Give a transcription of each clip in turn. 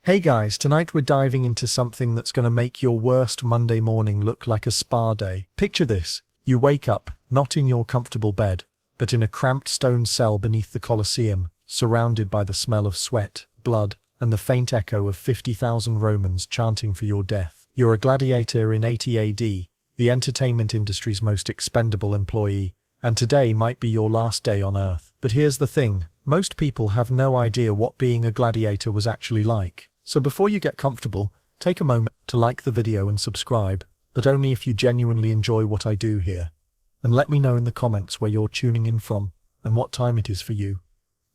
Hey guys, tonight we're diving into something that's gonna make your worst Monday morning look like a spa day. Picture this. You wake up, not in your comfortable bed, but in a cramped stone cell beneath the Colosseum, surrounded by the smell of sweat, blood, and the faint echo of 50,000 Romans chanting for your death. You're a gladiator in 80 AD, the entertainment industry's most expendable employee, and today might be your last day on Earth. But here's the thing, most people have no idea what being a gladiator was actually like. So before you get comfortable, take a moment to like the video and subscribe, but only if you genuinely enjoy what I do here. And let me know in the comments where you're tuning in from, and what time it is for you.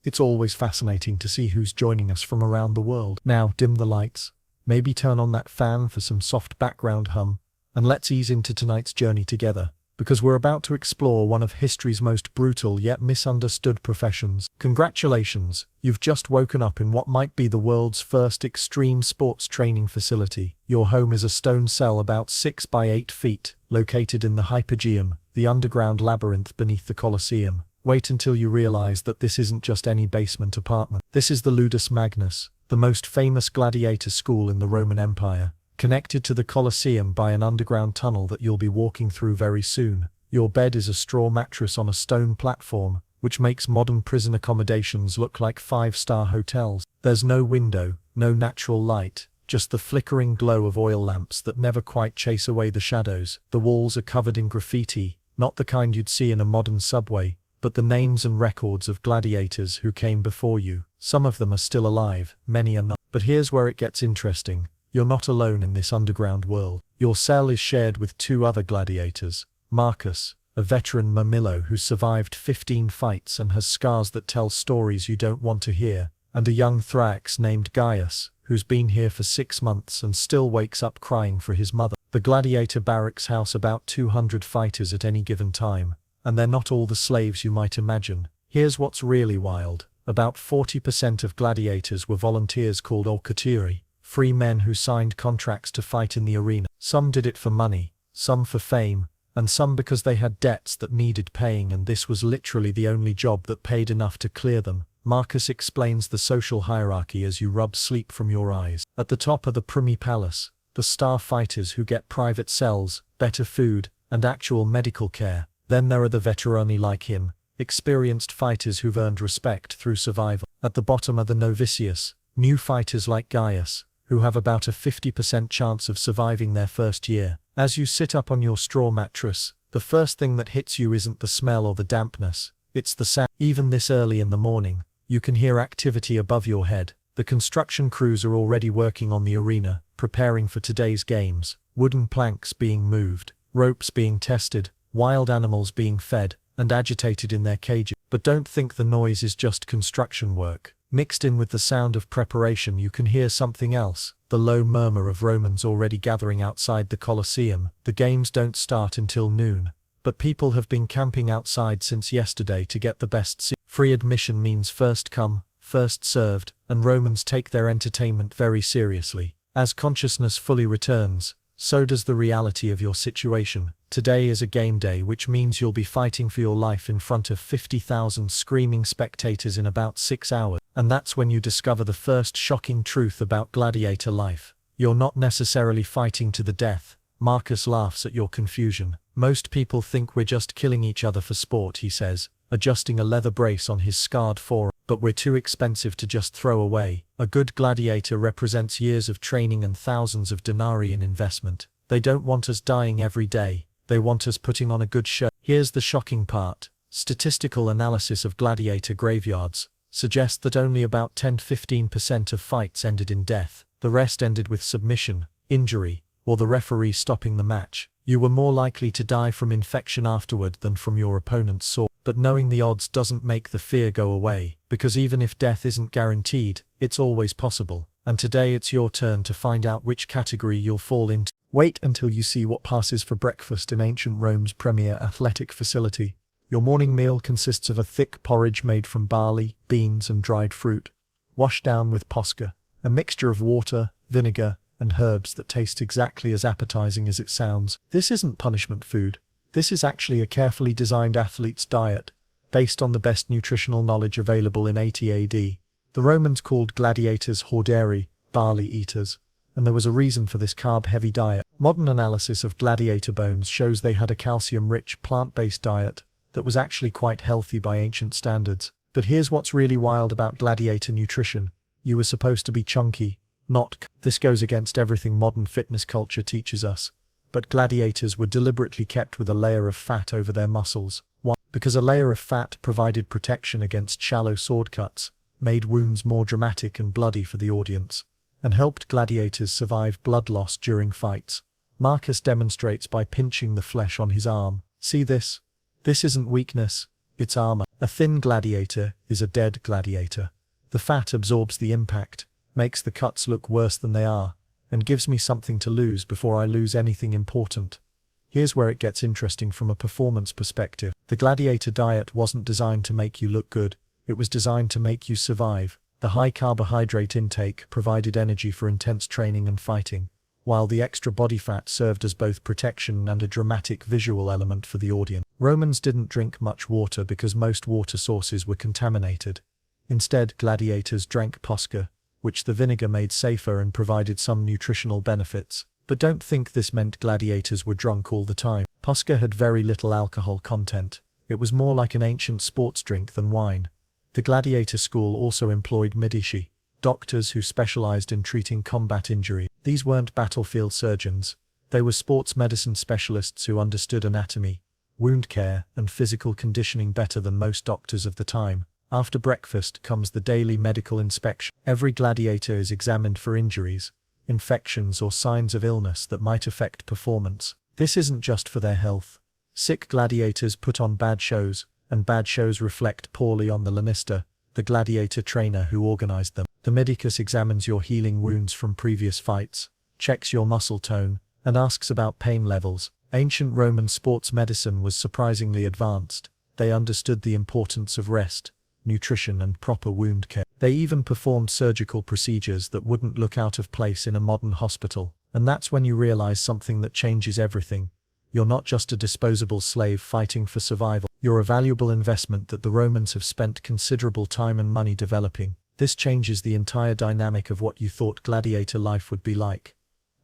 It's always fascinating to see who's joining us from around the world. Now dim the lights, maybe turn on that fan for some soft background hum, and let's ease into tonight's journey together, because we're about to explore one of history's most brutal yet misunderstood professions. Congratulations, you've just woken up in what might be the world's first extreme sports training facility. Your home is a stone cell about 6 by 8 feet, located in the Hypogeum, the underground labyrinth beneath the Colosseum. Wait until you realize that this isn't just any basement apartment. This is the Ludus Magnus, the most famous gladiator school in the Roman Empire, connected to the Colosseum by an underground tunnel that you'll be walking through very soon. Your bed is a straw mattress on a stone platform, which makes modern prison accommodations look like 5-star hotels. There's no window, no natural light, just the flickering glow of oil lamps that never quite chase away the shadows. The walls are covered in graffiti, not the kind you'd see in a modern subway, but the names and records of gladiators who came before you. Some of them are still alive, many are not. But here's where it gets interesting. You're not alone in this underground world. Your cell is shared with 2 other gladiators. Marcus, a veteran Murmillo who survived 15 fights and has scars that tell stories you don't want to hear, and a young Thrax named Gaius, who's been here for 6 months and still wakes up crying for his mother. The gladiator barracks house about 200 fighters at any given time, and they're not all the slaves you might imagine. Here's what's really wild. About 40% of gladiators were volunteers called Alcatiri, free men who signed contracts to fight in the arena. Some did it for money, some for fame, and some because they had debts that needed paying, and this was literally the only job that paid enough to clear them. Marcus explains the social hierarchy as you rub sleep from your eyes. At the top are the Primi Palace, the star fighters who get private cells, better food, and actual medical care. Then there are the veterani like him, experienced fighters who've earned respect through survival. At the bottom are the novitius, new fighters like Gaius, who have about a 50% chance of surviving their first year. As you sit up on your straw mattress, the first thing that hits you isn't the smell or the dampness, it's the sound. Even this early in the morning, you can hear activity above your head. The construction crews are already working on the arena, preparing for today's games. Wooden planks being moved, ropes being tested, wild animals being fed and agitated in their cages. But don't think the noise is just construction work. Mixed in with the sound of preparation, you can hear something else, the low murmur of Romans already gathering outside the Colosseum. The games don't start until noon, but people have been camping outside since yesterday to get the best seats. Free admission means first come, first served, and Romans take their entertainment very seriously. As consciousness fully returns, so does the reality of your situation. Today is a game day, which means you'll be fighting for your life in front of 50,000 screaming spectators in about 6 hours. And that's when you discover the first shocking truth about gladiator life. You're not necessarily fighting to the death. Marcus laughs at your confusion. Most people think we're just killing each other for sport, he says, adjusting a leather brace on his scarred forearm. But we're too expensive to just throw away. A good gladiator represents years of training and thousands of denarii in investment. They don't want us dying every day. They want us putting on a good show. Here's the shocking part. Statistical analysis of gladiator graveyards suggests that only about 10–15% of fights ended in death. The rest ended with submission, injury, or the referee stopping the match. You were more likely to die from infection afterward than from your opponent's sword. But knowing the odds doesn't make the fear go away, because even if death isn't guaranteed, it's always possible. And today it's your turn to find out which category you'll fall into. Wait until you see what passes for breakfast in ancient Rome's premier athletic facility. Your morning meal consists of a thick porridge made from barley, beans and dried fruit, washed down with posca, a mixture of water, vinegar, and herbs that taste exactly as appetizing as it sounds. This isn't punishment food. This is actually a carefully designed athlete's diet, based on the best nutritional knowledge available in 80 AD. The Romans called gladiators hordeari, barley eaters, and there was a reason for this carb-heavy diet. Modern analysis of gladiator bones shows they had a calcium-rich plant-based diet that was actually quite healthy by ancient standards. But here's what's really wild about gladiator nutrition. You were supposed to be chunky, not. This goes against everything modern fitness culture teaches us. But gladiators were deliberately kept with a layer of fat over their muscles. Why? Because a layer of fat provided protection against shallow sword cuts, made wounds more dramatic and bloody for the audience, and helped gladiators survive blood loss during fights. Marcus demonstrates by pinching the flesh on his arm. See this? This isn't weakness, it's armor. A thin gladiator is a dead gladiator. The fat absorbs the impact, makes the cuts look worse than they are, and gives me something to lose before I lose anything important. Here's where it gets interesting from a performance perspective. The gladiator diet wasn't designed to make you look good, it was designed to make you survive. The high carbohydrate intake provided energy for intense training and fighting, while the extra body fat served as both protection and a dramatic visual element for the audience. Romans didn't drink much water because most water sources were contaminated. Instead, gladiators drank posca, which the vinegar made safer and provided some nutritional benefits. But don't think this meant gladiators were drunk all the time. Posca had very little alcohol content. It was more like an ancient sports drink than wine. The gladiator school also employed medici, doctors who specialized in treating combat injury. These weren't battlefield surgeons. They were sports medicine specialists who understood anatomy, wound care, and physical conditioning better than most doctors of the time. After breakfast comes the daily medical inspection. Every gladiator is examined for injuries, infections, or signs of illness that might affect performance. This isn't just for their health. Sick gladiators put on bad shows, and bad shows reflect poorly on the lanista, the gladiator trainer who organized them. The medicus examines your healing wounds from previous fights, checks your muscle tone, and asks about pain levels. Ancient Roman sports medicine was surprisingly advanced. They understood the importance of rest, nutrition, and proper wound care. They even performed surgical procedures that wouldn't look out of place in a modern hospital. And that's when you realize something that changes everything. You're not just a disposable slave fighting for survival. You're a valuable investment that the Romans have spent considerable time and money developing. This changes the entire dynamic of what you thought gladiator life would be like.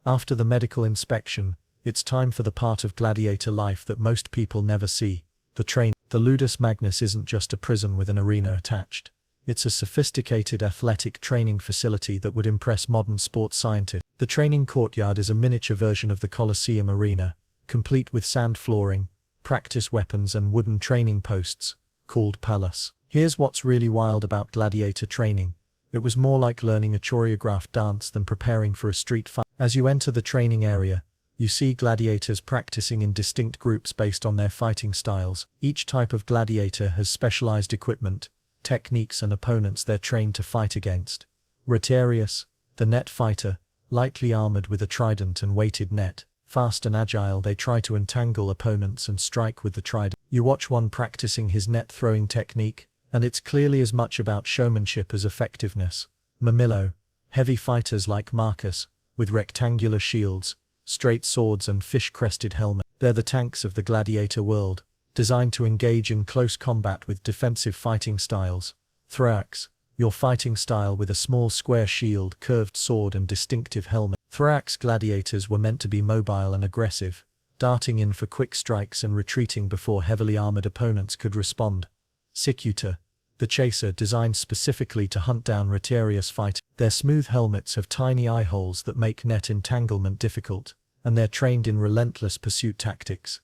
After the medical inspection, it's time for the part of gladiator life that most people never see, the training. The Ludus Magnus isn't just a prison with an arena attached. It's a sophisticated athletic training facility that would impress modern sports scientists. The training courtyard is a miniature version of the Colosseum arena, complete with sand flooring, practice weapons, and wooden training posts, called palace. Here's what's really wild about gladiator training. It was more like learning a choreographed dance than preparing for a street fight. As you enter the training area, you see gladiators practicing in distinct groups based on their fighting styles. Each type of gladiator has specialized equipment, techniques, and opponents they're trained to fight against. Retiarius, the net fighter, lightly armored with a trident and weighted net. Fast and agile, they try to entangle opponents and strike with the trident. You watch one practicing his net throwing technique, and it's clearly as much about showmanship as effectiveness. Mamillo, heavy fighters like Marcus, with rectangular shields, straight swords, and fish-crested helmets. They're the tanks of the gladiator world, designed to engage in close combat with defensive fighting styles. Thorax, your fighting style with a small square shield, curved sword, and distinctive helmet. Thorax gladiators were meant to be mobile and aggressive, darting in for quick strikes and retreating before heavily armored opponents could respond. Sicutor, the chaser, designed specifically to hunt down Retiarius fighters. Their smooth helmets have tiny eye holes that make net entanglement difficult, and they're trained in relentless pursuit tactics.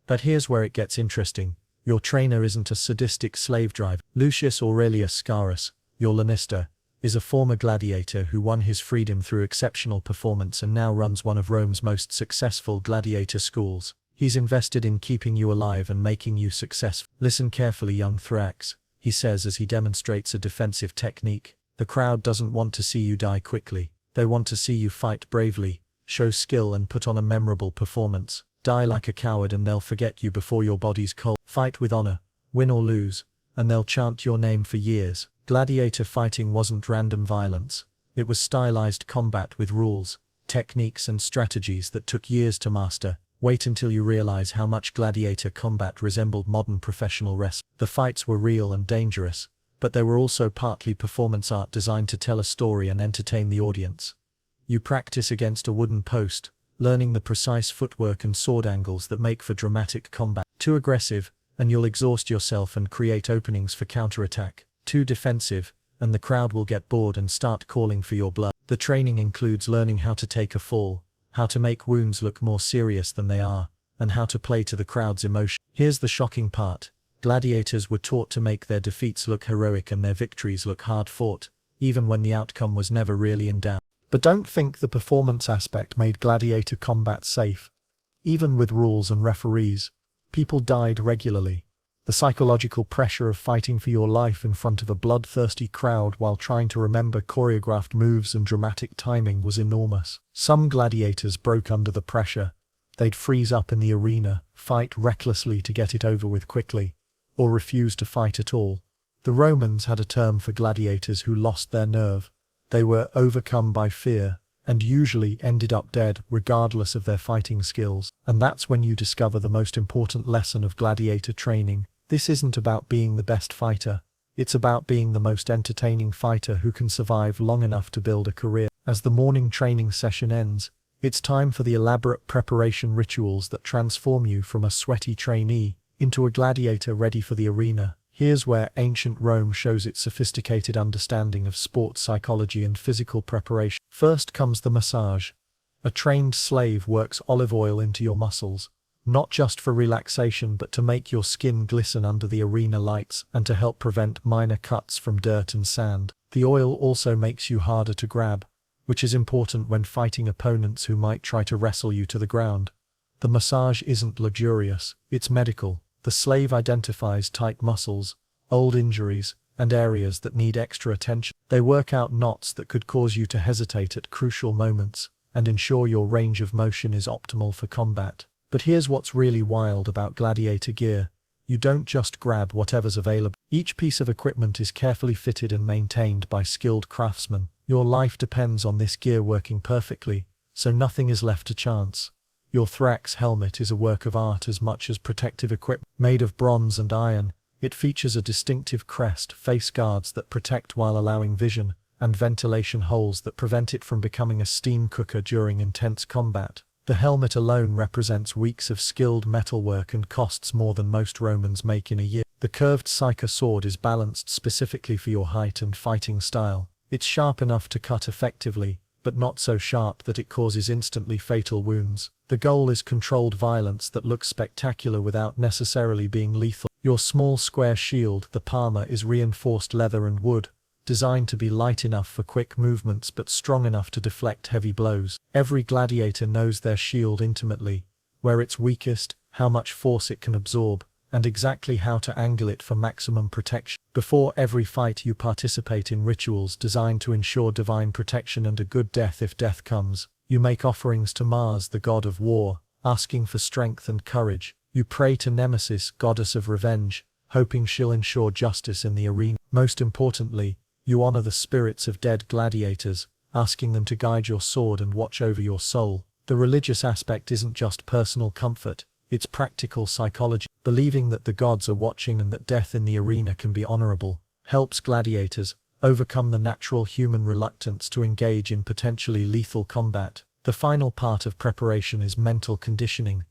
But here's where it gets interesting. Your trainer isn't a sadistic slave driver. Lucius Aurelius Scaurus, your lanista, is a former gladiator who won his freedom through exceptional performance and now runs one of Rome's most successful gladiator schools. He's invested in keeping you alive and making you successful. Listen carefully, young Thorax, he says as he demonstrates a defensive technique. The crowd doesn't want to see you die quickly. They want to see you fight bravely, show skill, and put on a memorable performance. Die like a coward and they'll forget you before your body's cold. Fight with honor, win or lose, and they'll chant your name for years. Gladiator fighting wasn't random violence. It was stylized combat with rules, techniques, and strategies that took years to master. Wait until you realize how much gladiator combat resembled modern professional wrestling. The fights were real and dangerous, but they were also partly performance art designed to tell a story and entertain the audience. You practice against a wooden post, learning the precise footwork and sword angles that make for dramatic combat. Too aggressive, and you'll exhaust yourself and create openings for counterattack. Too defensive, and the crowd will get bored and start calling for your blood. The training includes learning how to take a fall, how to make wounds look more serious than they are, and how to play to the crowd's emotion. Here's the shocking part. Gladiators were taught to make their defeats look heroic and their victories look hard-fought, even when the outcome was never really in doubt. But don't think the performance aspect made gladiator combat safe. Even with rules and referees, people died regularly. The psychological pressure of fighting for your life in front of a bloodthirsty crowd while trying to remember choreographed moves and dramatic timing was enormous. Some gladiators broke under the pressure. They'd freeze up in the arena, fight recklessly to get it over with quickly, or refuse to fight at all. The Romans had a term for gladiators who lost their nerve. They were overcome by fear, and usually ended up dead regardless of their fighting skills. And that's when you discover the most important lesson of gladiator training. This isn't about being the best fighter. It's about being the most entertaining fighter who can survive long enough to build a career. As the morning training session ends, it's time for the elaborate preparation rituals that transform you from a sweaty trainee into a gladiator ready for the arena. Here's where ancient Rome shows its sophisticated understanding of sports psychology and physical preparation. First comes the massage. A trained slave works olive oil into your muscles, not just for relaxation but to make your skin glisten under the arena lights and to help prevent minor cuts from dirt and sand. The oil also makes you harder to grab, which is important when fighting opponents who might try to wrestle you to the ground. The massage isn't luxurious, it's medical. The slave identifies tight muscles, old injuries, and areas that need extra attention. They work out knots that could cause you to hesitate at crucial moments, and ensure your range of motion is optimal for combat. But here's what's really wild about gladiator gear. You don't just grab whatever's available. Each piece of equipment is carefully fitted and maintained by skilled craftsmen. Your life depends on this gear working perfectly, so nothing is left to chance. Your Thrax helmet is a work of art as much as protective equipment. Made of bronze and iron, it features a distinctive crest, face guards that protect while allowing vision, and ventilation holes that prevent it from becoming a steam cooker during intense combat. The helmet alone represents weeks of skilled metalwork and costs more than most Romans make in a year. The curved Psyker sword is balanced specifically for your height and fighting style. It's sharp enough to cut effectively, but not so sharp that it causes instantly fatal wounds. The goal is controlled violence that looks spectacular without necessarily being lethal. Your small square shield, the palma, is reinforced leather and wood, designed to be light enough for quick movements but strong enough to deflect heavy blows. Every gladiator knows their shield intimately, where it's weakest, how much force it can absorb, and exactly how to angle it for maximum protection. Before every fight you participate in rituals designed to ensure divine protection and a good death if death comes. You make offerings to Mars, the god of war, asking for strength and courage. You pray to Nemesis, goddess of revenge, hoping she'll ensure justice in the arena. Most importantly, you honor the spirits of dead gladiators, asking them to guide your sword and watch over your soul. The religious aspect isn't just personal comfort, it's practical psychology. Believing that the gods are watching and that death in the arena can be honorable helps gladiators overcome the natural human reluctance to engage in potentially lethal combat. The final part of preparation is mental conditioning.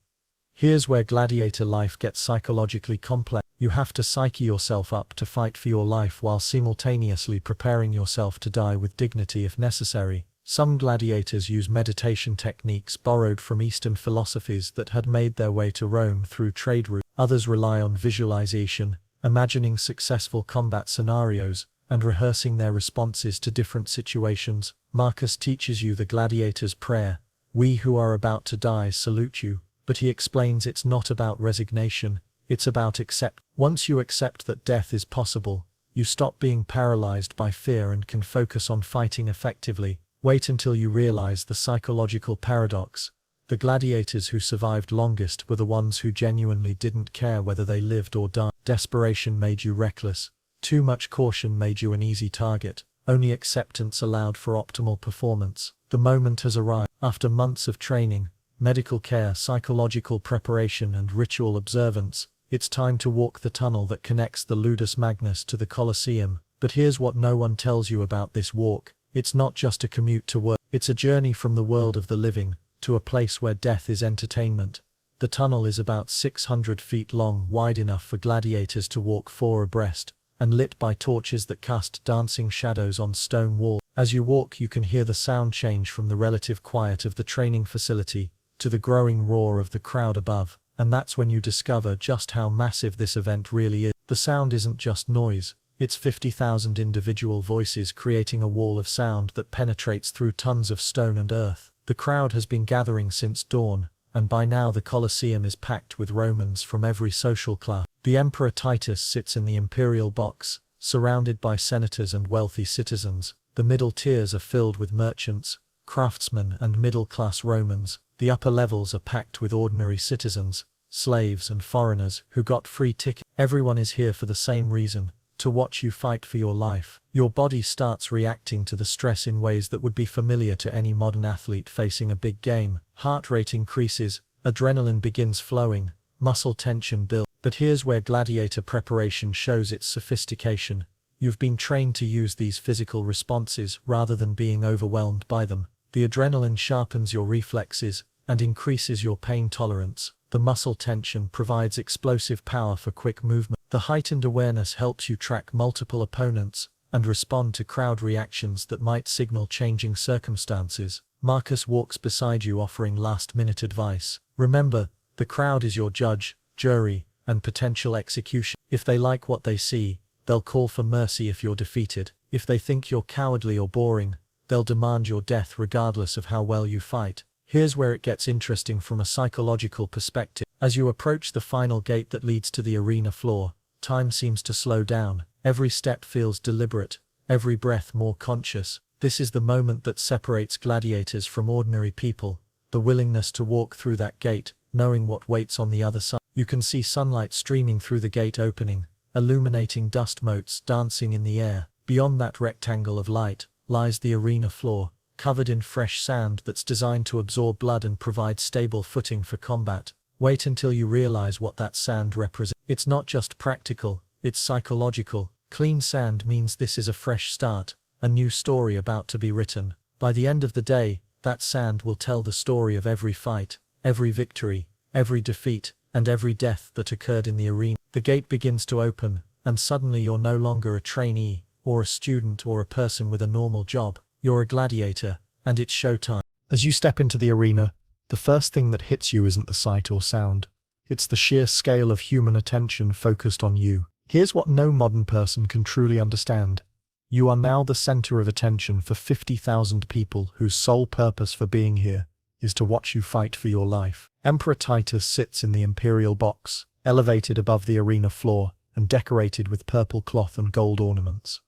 Here's where gladiator life gets psychologically complex. You have to psyche yourself up to fight for your life while simultaneously preparing yourself to die with dignity if necessary. Some gladiators use meditation techniques borrowed from Eastern philosophies that had made their way to Rome through trade routes. Others rely on visualization, imagining successful combat scenarios, and rehearsing their responses to different situations. Marcus teaches you the gladiator's prayer, "We who are about to die salute you," but he explains it's not about resignation, it's about accept. Once you accept that death is possible, you stop being paralyzed by fear and can focus on fighting effectively. Wait until you realize the psychological paradox. The gladiators who survived longest were the ones who genuinely didn't care whether they lived or died. Desperation made you reckless. Too much caution made you an easy target. Only acceptance allowed for optimal performance. The moment has arrived. After months of training, medical care, psychological preparation, and ritual observance, it's time to walk the tunnel that connects the Ludus Magnus to the Colosseum. But here's what no one tells you about this walk. It's not just a commute to work. It's a journey from the world of the living to a place where death is entertainment. The tunnel is about 600 feet long, wide enough for gladiators to walk four abreast, and lit by torches that cast dancing shadows on stone walls. As you walk, you can hear the sound change from the relative quiet of the training facility to the growing roar of the crowd above, and that's when you discover just how massive this event really is. The sound isn't just noise, it's 50,000 individual voices creating a wall of sound that penetrates through tons of stone and earth. The crowd has been gathering since dawn, and by now the Colosseum is packed with Romans from every social class. The Emperor Titus sits in the imperial box, surrounded by senators and wealthy citizens. The middle tiers are filled with merchants, craftsmen and middle-class Romans. The upper levels are packed with ordinary citizens, slaves and foreigners who got free tickets. Everyone is here for the same reason: to watch you fight for your life. Your body starts reacting to the stress in ways that would be familiar to any modern athlete facing a big game. Heart rate increases, adrenaline begins flowing, muscle tension builds. But here's where gladiator preparation shows its sophistication. You've been trained to use these physical responses rather than being overwhelmed by them. The adrenaline sharpens your reflexes and increases your pain tolerance. The muscle tension provides explosive power for quick movement. The heightened awareness helps you track multiple opponents and respond to crowd reactions that might signal changing circumstances. Marcus walks beside you, offering last-minute advice. Remember, the crowd is your judge, jury, and potential execution. If they like what they see, they'll call for mercy if you're defeated. If they think you're cowardly or boring, they'll demand your death regardless of how well you fight. Here's where it gets interesting from a psychological perspective. As you approach the final gate that leads to the arena floor, time seems to slow down. Every step feels deliberate, every breath more conscious. This is the moment that separates gladiators from ordinary people, the willingness to walk through that gate, knowing what waits on the other side. You can see sunlight streaming through the gate opening, illuminating dust motes dancing in the air. Beyond that rectangle of light lies the arena floor, covered in fresh sand that's designed to absorb blood and provide stable footing for combat. Wait until you realize what that sand represents. It's not just practical, it's psychological. Clean sand means this is a fresh start, a new story about to be written. By the end of the day, that sand will tell the story of every fight, every victory, every defeat, and every death that occurred in the arena. The gate begins to open, and suddenly you're no longer a trainee, or a student, or a person with a normal job. You're a gladiator, and it's showtime. As you step into the arena, the first thing that hits you isn't the sight or sound. It's the sheer scale of human attention focused on you. Here's what no modern person can truly understand. You are now the center of attention for 50,000 people whose sole purpose for being here is to watch you fight for your life. Emperor Titus sits in the imperial box, elevated above the arena floor and decorated with purple cloth and gold ornaments.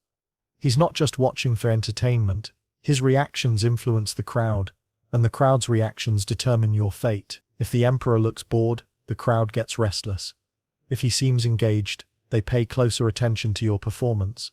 He's not just watching for entertainment. His reactions influence the crowd, and the crowd's reactions determine your fate. If the emperor looks bored, the crowd gets restless. If he seems engaged, they pay closer attention to your performance.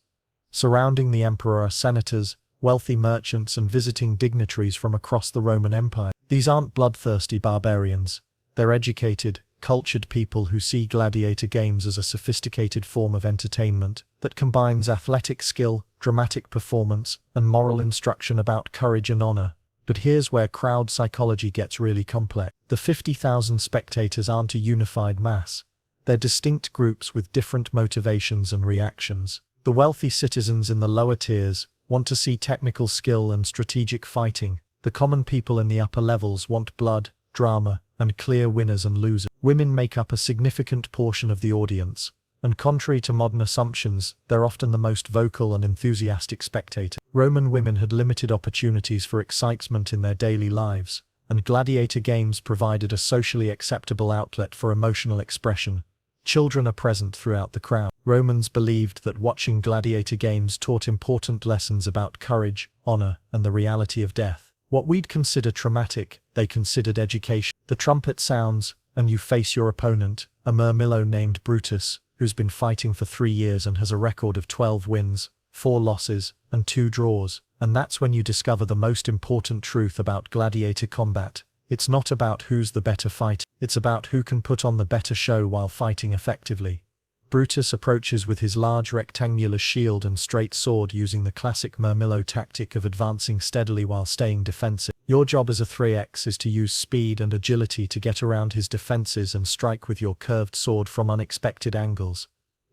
Surrounding the emperor are senators, wealthy merchants, and visiting dignitaries from across the Roman Empire. These aren't bloodthirsty barbarians. They're educated, cultured people who see gladiator games as a sophisticated form of entertainment that combines athletic skill, dramatic performance, and moral instruction about courage and honor. But here's where crowd psychology gets really complex. The 50,000 spectators aren't a unified mass. They're distinct groups with different motivations and reactions. The wealthy citizens in the lower tiers want to see technical skill and strategic fighting. The common people in the upper levels want blood, drama, and clear winners and losers. Women make up a significant portion of the audience, and contrary to modern assumptions, they're often the most vocal and enthusiastic spectators. Roman women had limited opportunities for excitement in their daily lives, and gladiator games provided a socially acceptable outlet for emotional expression. Children are present throughout the crowd. Romans believed that watching gladiator games taught important lessons about courage, honor, and the reality of death. What we'd consider traumatic, they considered education. The trumpet sounds, and you face your opponent, a murmillo named Brutus, who's been fighting for 3 years and has a record of 12 wins, 4 losses, and 2 draws. And that's when you discover the most important truth about gladiator combat. It's not about who's the better fighter, it's about who can put on the better show while fighting effectively. Brutus approaches with his large rectangular shield and straight sword, using the classic Murmillo tactic of advancing steadily while staying defensive. Your job as a 3x is to use speed and agility to get around his defenses and strike with your curved sword from unexpected angles.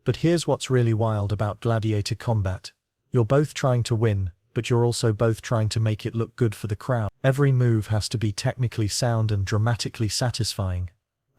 But here's what's really wild about gladiator combat. You're both trying to win, but you're also both trying to make it look good for the crowd. Every move has to be technically sound and dramatically satisfying.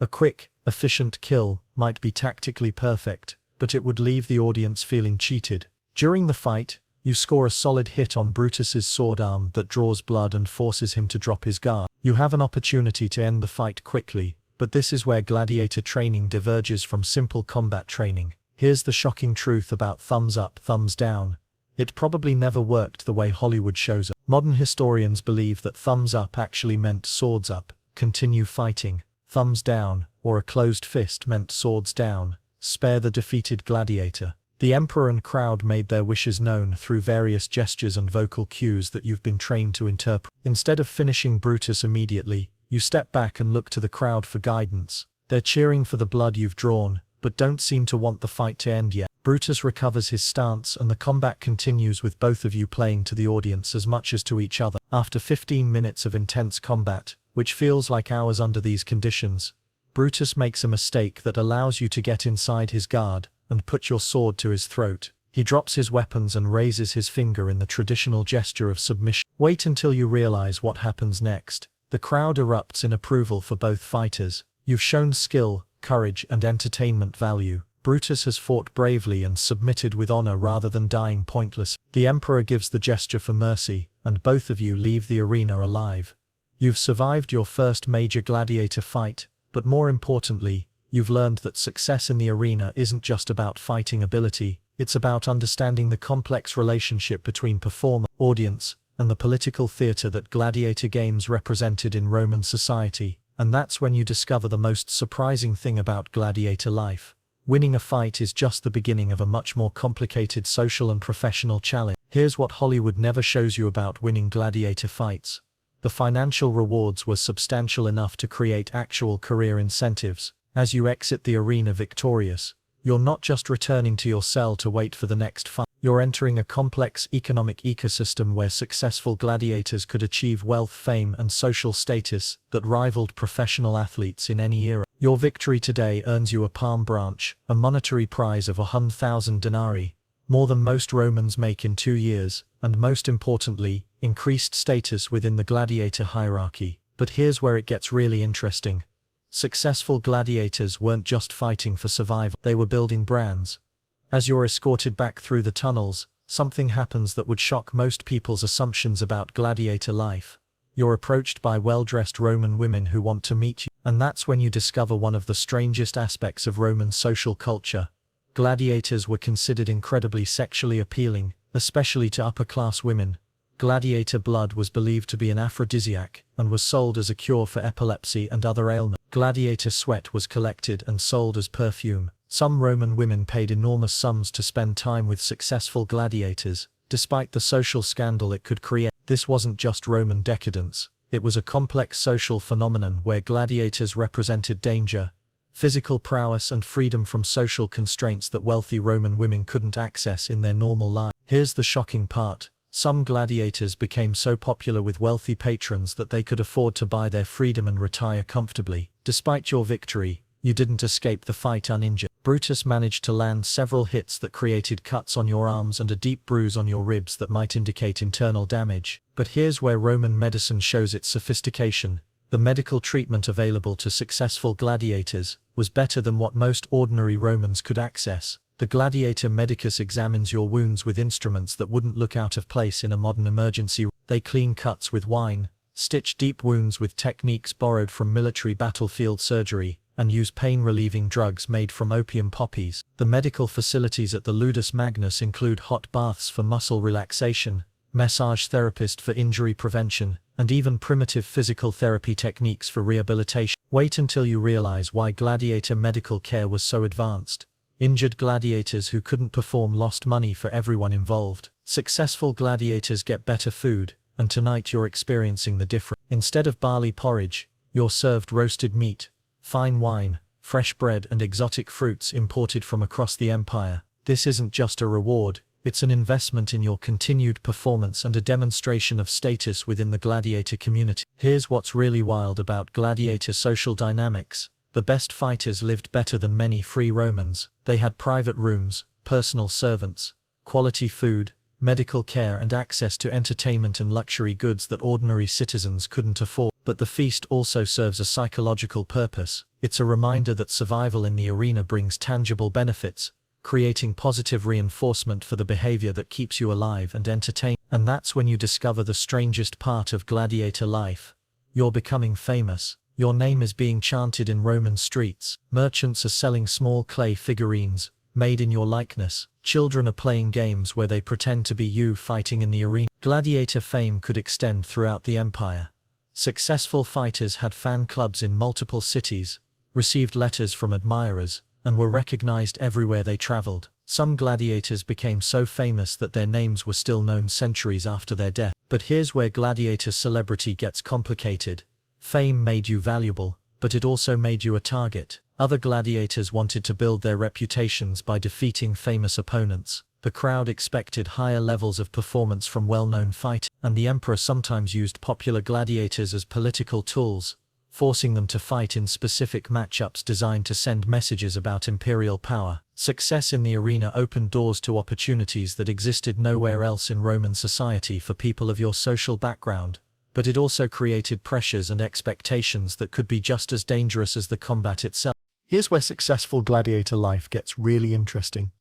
A quick, efficient kill might be tactically perfect, but it would leave the audience feeling cheated. During the fight, you score a solid hit on Brutus's sword arm that draws blood and forces him to drop his guard. You have an opportunity to end the fight quickly, but this is where gladiator training diverges from simple combat training. Here's the shocking truth about thumbs up, thumbs down. It probably never worked the way Hollywood shows it. Modern historians believe that thumbs up actually meant swords up, continue fighting. Thumbs down, or a closed fist, meant swords down, spare the defeated gladiator. The emperor and crowd made their wishes known through various gestures and vocal cues that you've been trained to interpret. Instead of finishing Brutus immediately, you step back and look to the crowd for guidance. They're cheering for the blood you've drawn, but don't seem to want the fight to end yet. Brutus recovers his stance and the combat continues, with both of you playing to the audience as much as to each other. After 15 minutes of intense combat, which feels like hours under these conditions, Brutus makes a mistake that allows you to get inside his guard and put your sword to his throat. He drops his weapons and raises his finger in the traditional gesture of submission. Wait until you realize what happens next. The crowd erupts in approval for both fighters. You've shown skill, courage, and entertainment value. Brutus has fought bravely and submitted with honor rather than dying pointless. The emperor gives the gesture for mercy, and both of you leave the arena alive. You've survived your first major gladiator fight, but more importantly, you've learned that success in the arena isn't just about fighting ability, it's about understanding the complex relationship between performer, audience, and the political theater that gladiator games represented in Roman society. And that's when you discover the most surprising thing about gladiator life. Winning a fight is just the beginning of a much more complicated social and professional challenge. Here's what Hollywood never shows you about winning gladiator fights. The financial rewards were substantial enough to create actual career incentives. As you exit the arena victorious, you're not just returning to your cell to wait for the next fight. You're entering a complex economic ecosystem where successful gladiators could achieve wealth, fame, and social status that rivaled professional athletes in any era. Your victory today earns you a palm branch, a monetary prize of 100,000 denarii, more than most Romans make in 2 years, and most importantly, increased status within the gladiator hierarchy. But here's where it gets really interesting. Successful gladiators weren't just fighting for survival, they were building brands. As you're escorted back through the tunnels, something happens that would shock most people's assumptions about gladiator life. You're approached by well-dressed Roman women who want to meet you, and that's when you discover one of the strangest aspects of Roman social culture. Gladiators were considered incredibly sexually appealing, especially to upper-class women. Gladiator blood was believed to be an aphrodisiac, and was sold as a cure for epilepsy and other ailments. Gladiator sweat was collected and sold as perfume. Some Roman women paid enormous sums to spend time with successful gladiators, despite the social scandal it could create. This wasn't just Roman decadence, it was a complex social phenomenon where gladiators represented danger, physical prowess, and freedom from social constraints that wealthy Roman women couldn't access in their normal lives. Here's the shocking part. Some gladiators became so popular with wealthy patrons that they could afford to buy their freedom and retire comfortably. Despite your victory, you didn't escape the fight uninjured. Brutus managed to land several hits that created cuts on your arms and a deep bruise on your ribs that might indicate internal damage. But here's where Roman medicine shows its sophistication. The medical treatment available to successful gladiators was better than what most ordinary Romans could access. The gladiator medicus examines your wounds with instruments that wouldn't look out of place in a modern emergency room. They clean cuts with wine, stitch deep wounds with techniques borrowed from military battlefield surgery, and use pain-relieving drugs made from opium poppies. The medical facilities at the Ludus Magnus include hot baths for muscle relaxation, massage therapist for injury prevention, and even primitive physical therapy techniques for rehabilitation. Wait until you realize why gladiator medical care was so advanced. Injured gladiators who couldn't perform lost money for everyone involved. Successful gladiators get better food, and tonight you're experiencing the difference. Instead of barley porridge, you're served roasted meat, fine wine, fresh bread and exotic fruits imported from across the empire. This isn't just a reward, it's an investment in your continued performance and a demonstration of status within the gladiator community. Here's what's really wild about gladiator social dynamics. The best fighters lived better than many free Romans. They had private rooms, personal servants, quality food, medical care and access to entertainment and luxury goods that ordinary citizens couldn't afford. But the feast also serves a psychological purpose. It's a reminder that survival in the arena brings tangible benefits, creating positive reinforcement for the behavior that keeps you alive and entertained. And that's when you discover the strangest part of gladiator life. You're becoming famous. Your name is being chanted in Roman streets. Merchants are selling small clay figurines, made in your likeness. Children are playing games where they pretend to be you fighting in the arena. Gladiator fame could extend throughout the empire. Successful fighters had fan clubs in multiple cities, received letters from admirers, and were recognized everywhere they traveled. Some gladiators became so famous that their names were still known centuries after their death. But here's where gladiator celebrity gets complicated. Fame made you valuable, but it also made you a target. Other gladiators wanted to build their reputations by defeating famous opponents. The crowd expected higher levels of performance from well-known fighters, and the emperor sometimes used popular gladiators as political tools, forcing them to fight in specific matchups designed to send messages about imperial power. Success in the arena opened doors to opportunities that existed nowhere else in Roman society for people of your social background, but it also created pressures and expectations that could be just as dangerous as the combat itself. Here's where successful gladiator life gets really interesting.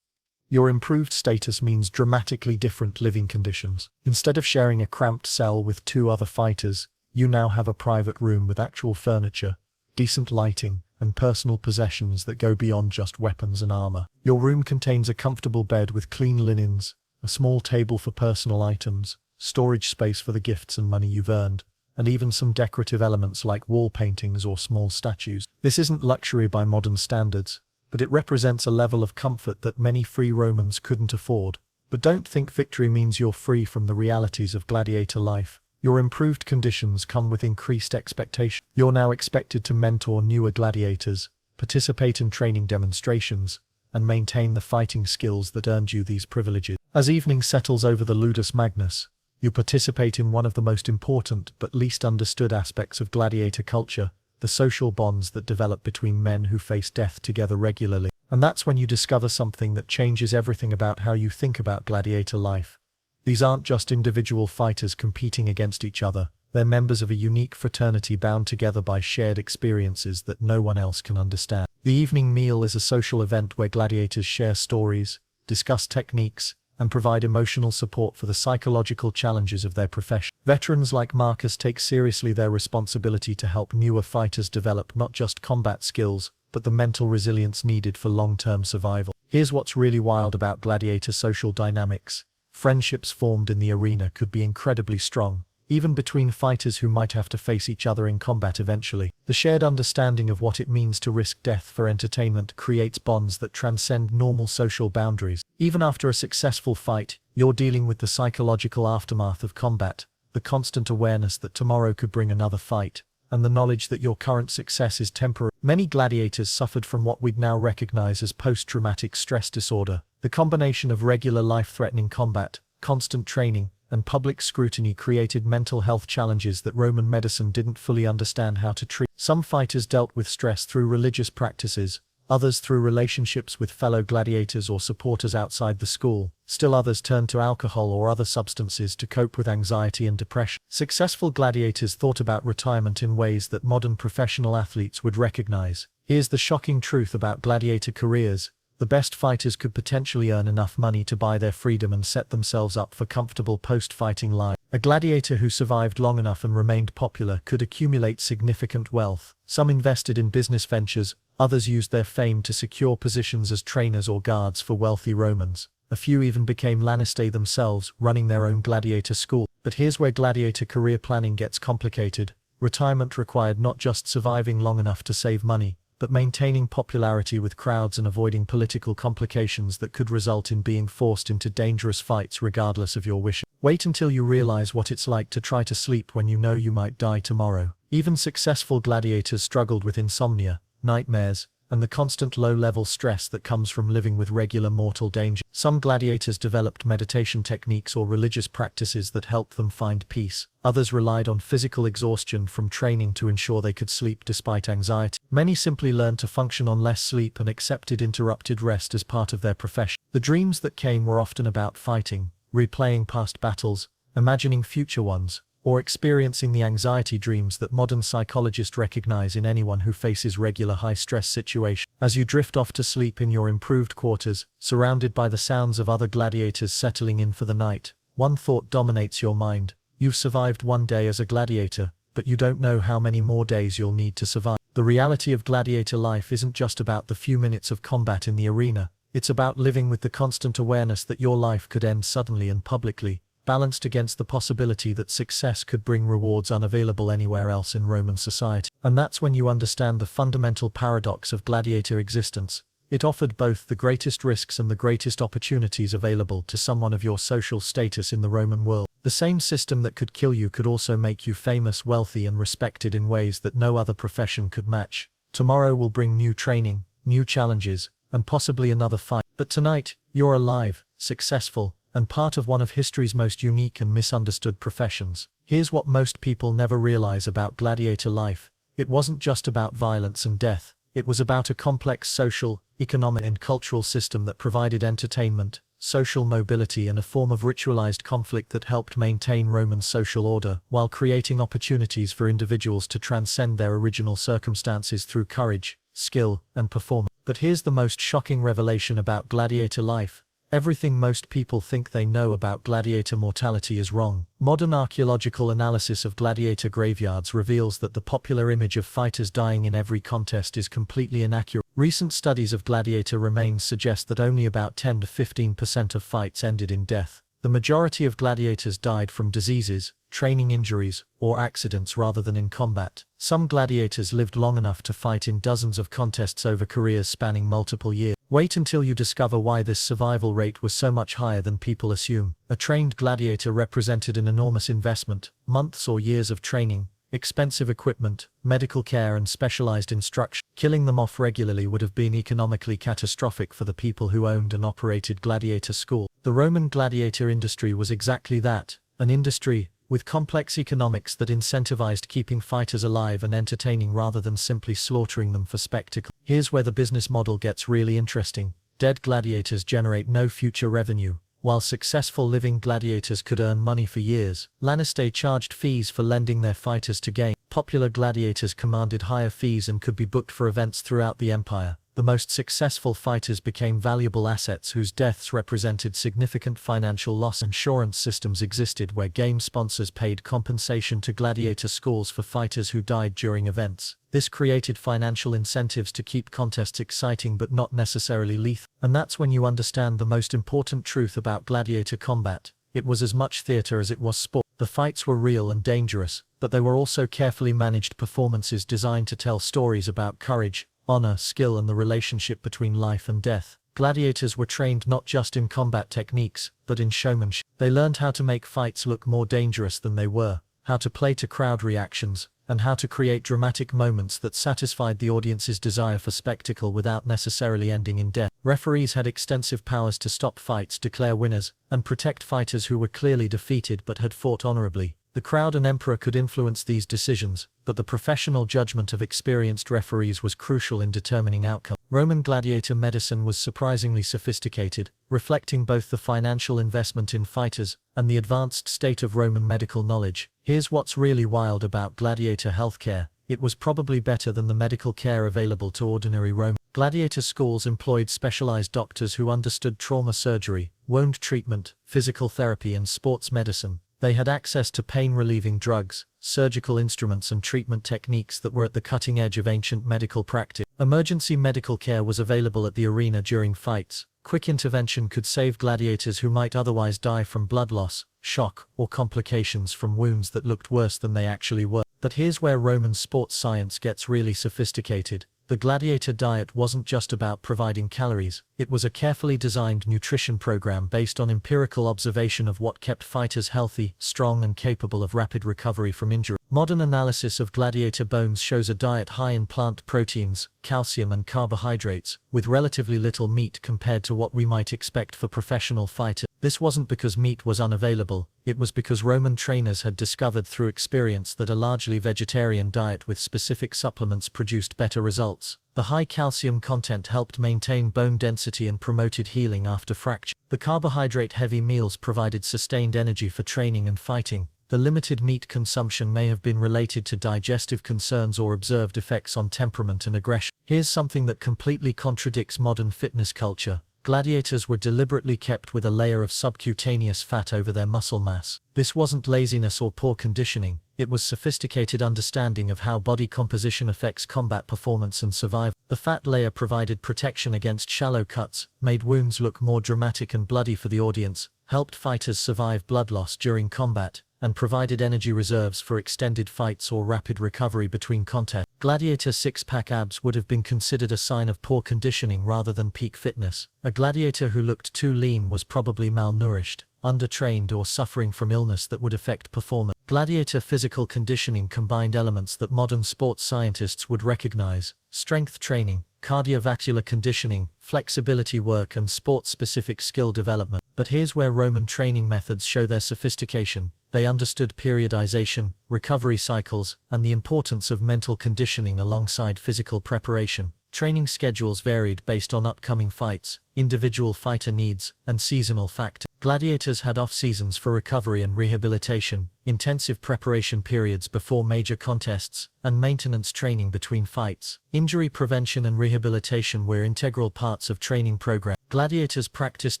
Your improved status means dramatically different living conditions. Instead of sharing a cramped cell with 2 other fighters, you now have a private room with actual furniture, decent lighting, and personal possessions that go beyond just weapons and armor. Your room contains a comfortable bed with clean linens, a small table for personal items, storage space for the gifts and money you've earned, and even some decorative elements like wall paintings or small statues. This isn't luxury by modern standards, but it represents a level of comfort that many free Romans couldn't afford. But don't think victory means you're free from the realities of gladiator life. Your improved conditions come with increased expectation. You're now expected to mentor newer gladiators, participate in training demonstrations, and maintain the fighting skills that earned you these privileges. As evening settles over the Ludus Magnus, you participate in one of the most important but least understood aspects of gladiator culture, the social bonds that develop between men who face death together regularly. And that's when you discover something that changes everything about how you think about gladiator life. These aren't just individual fighters competing against each other, they're members of a unique fraternity bound together by shared experiences that no one else can understand. The evening meal is a social event where gladiators share stories, discuss techniques, and provide emotional support for the psychological challenges of their profession. Veterans like Marcus take seriously their responsibility to help newer fighters develop not just combat skills, but the mental resilience needed for long-term survival. Here's what's really wild about gladiator social dynamics. Friendships formed in the arena could be incredibly strong, even between fighters who might have to face each other in combat eventually. The shared understanding of what it means to risk death for entertainment creates bonds that transcend normal social boundaries. Even after a successful fight, you're dealing with the psychological aftermath of combat, the constant awareness that tomorrow could bring another fight, and the knowledge that your current success is temporary. Many gladiators suffered from what we'd now recognize as post-traumatic stress disorder. The combination of regular life-threatening combat, constant training, and public scrutiny created mental health challenges that Roman medicine didn't fully understand how to treat. Some fighters dealt with stress through religious practices, others through relationships with fellow gladiators or supporters outside the school. Still others turned to alcohol or other substances to cope with anxiety and depression. Successful gladiators thought about retirement in ways that modern professional athletes would recognize. Here's the shocking truth about gladiator careers. The best fighters could potentially earn enough money to buy their freedom and set themselves up for comfortable post-fighting lives. A gladiator who survived long enough and remained popular could accumulate significant wealth. Some invested in business ventures, others used their fame to secure positions as trainers or guards for wealthy Romans. A few even became Lannister themselves, running their own gladiator school. But here's where gladiator career planning gets complicated. Retirement required not just surviving long enough to save money, but maintaining popularity with crowds and avoiding political complications that could result in being forced into dangerous fights regardless of your wishes. Wait until you realize what it's like to try to sleep when you know you might die tomorrow. Even successful gladiators struggled with insomnia, nightmares, and the constant low-level stress that comes from living with regular mortal danger. Some gladiators developed meditation techniques or religious practices that helped them find peace. Others relied on physical exhaustion from training to ensure they could sleep despite anxiety. Many simply learned to function on less sleep and accepted interrupted rest as part of their profession. The dreams that came were often about fighting, replaying past battles, imagining future ones, or experiencing the anxiety dreams that modern psychologists recognize in anyone who faces regular high-stress situations. As you drift off to sleep in your improved quarters, surrounded by the sounds of other gladiators settling in for the night, one thought dominates your mind. You've survived one day as a gladiator, but you don't know how many more days you'll need to survive. The reality of gladiator life isn't just about the few minutes of combat in the arena. It's about living with the constant awareness that your life could end suddenly and publicly, balanced against the possibility that success could bring rewards unavailable anywhere else in Roman society. And that's when you understand the fundamental paradox of gladiator existence. It offered both the greatest risks and the greatest opportunities available to someone of your social status in the Roman world. The same system that could kill you could also make you famous, wealthy, and respected in ways that no other profession could match. Tomorrow will bring new training, new challenges, and possibly another fight. But tonight, you're alive, successful, and part of one of history's most unique and misunderstood professions. Here's what most people never realize about gladiator life. It wasn't just about violence and death. It was about a complex social, economic, and cultural system that provided entertainment, social mobility, and a form of ritualized conflict that helped maintain Roman social order, while creating opportunities for individuals to transcend their original circumstances through courage, skill, and performance. But here's the most shocking revelation about gladiator life. Everything most people think they know about gladiator mortality is wrong. Modern archaeological analysis of gladiator graveyards reveals that the popular image of fighters dying in every contest is completely inaccurate. Recent studies of gladiator remains suggest that only about 10 to 15% of fights ended in death. The majority of gladiators died from diseases, training injuries, or accidents rather than in combat. Some gladiators lived long enough to fight in dozens of contests over careers spanning multiple years. Wait until you discover why this survival rate was so much higher than people assume. A trained gladiator represented an enormous investment, months or years of training, expensive equipment, medical care, and specialized instruction. Killing them off regularly would have been economically catastrophic for the people who owned and operated gladiator schools. The Roman gladiator industry was exactly that, an industry with complex economics that incentivized keeping fighters alive and entertaining rather than simply slaughtering them for spectacle. Here's where the business model gets really interesting. Dead gladiators generate no future revenue, while successful living gladiators could earn money for years. Lannister charged fees for lending their fighters to game. Popular gladiators commanded higher fees and could be booked for events throughout the empire. The most successful fighters became valuable assets whose deaths represented significant financial loss. Insurance systems existed where game sponsors paid compensation to gladiator schools for fighters who died during events. This created financial incentives to keep contests exciting but not necessarily lethal. And that's when you understand the most important truth about gladiator combat. It was as much theater as it was sport. The fights were real and dangerous, but they were also carefully managed performances designed to tell stories about courage, honor, skill, and the relationship between life and death. Gladiators were trained not just in combat techniques, but in showmanship. They learned how to make fights look more dangerous than they were, how to play to crowd reactions, and how to create dramatic moments that satisfied the audience's desire for spectacle without necessarily ending in death. Referees had extensive powers to stop fights, declare winners, and protect fighters who were clearly defeated but had fought honorably. The crowd and emperor could influence these decisions, but the professional judgment of experienced referees was crucial in determining outcome. Roman gladiator medicine was surprisingly sophisticated, reflecting both the financial investment in fighters and the advanced state of Roman medical knowledge. Here's what's really wild about gladiator healthcare. It was probably better than the medical care available to ordinary Romans. Gladiator schools employed specialized doctors who understood trauma surgery, wound treatment, physical therapy, and sports medicine. They had access to pain-relieving drugs, surgical instruments, and treatment techniques that were at the cutting edge of ancient medical practice. Emergency medical care was available at the arena during fights. Quick intervention could save gladiators who might otherwise die from blood loss, shock, or complications from wounds that looked worse than they actually were. But here's where Roman sports science gets really sophisticated. The gladiator diet wasn't just about providing calories. It was a carefully designed nutrition program based on empirical observation of what kept fighters healthy, strong and capable of rapid recovery from injury. Modern analysis of gladiator bones shows a diet high in plant proteins, calcium and carbohydrates, with relatively little meat compared to what we might expect for professional fighters. This wasn't because meat was unavailable, it was because Roman trainers had discovered through experience that a largely vegetarian diet with specific supplements produced better results. The high calcium content helped maintain bone density and promoted healing after fracture. The carbohydrate-heavy meals provided sustained energy for training and fighting. The limited meat consumption may have been related to digestive concerns or observed effects on temperament and aggression. Here's something that completely contradicts modern fitness culture. Gladiators were deliberately kept with a layer of subcutaneous fat over their muscle mass. This wasn't laziness or poor conditioning, it was sophisticated understanding of how body composition affects combat performance and survival. The fat layer provided protection against shallow cuts, made wounds look more dramatic and bloody for the audience, helped fighters survive blood loss during combat, and provided energy reserves for extended fights or rapid recovery between contests. Gladiator six-pack abs would have been considered a sign of poor conditioning rather than peak fitness. A gladiator who looked too lean was probably malnourished, undertrained or suffering from illness that would affect performance. Gladiator physical conditioning combined elements that modern sports scientists would recognize: strength training, cardiovascular conditioning, flexibility work and sport-specific skill development. But here's where Roman training methods show their sophistication. They understood periodization, recovery cycles, and the importance of mental conditioning alongside physical preparation. Training schedules varied based on upcoming fights, individual fighter needs, and seasonal factors. Gladiators had off-seasons for recovery and rehabilitation, intensive preparation periods before major contests, and maintenance training between fights. Injury prevention and rehabilitation were integral parts of training programs. Gladiators practiced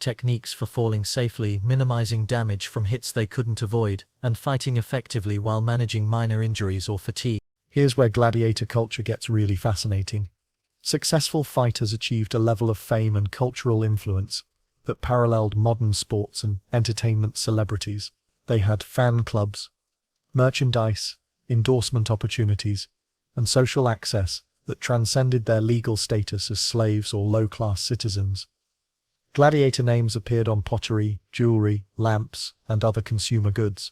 techniques for falling safely, minimizing damage from hits they couldn't avoid, and fighting effectively while managing minor injuries or fatigue. Here's where gladiator culture gets really fascinating. Successful fighters achieved a level of fame and cultural influence that paralleled modern sports and entertainment celebrities. They had fan clubs, merchandise, endorsement opportunities, and social access that transcended their legal status as slaves or low-class citizens. Gladiator names appeared on pottery, jewelry, lamps, and other consumer goods.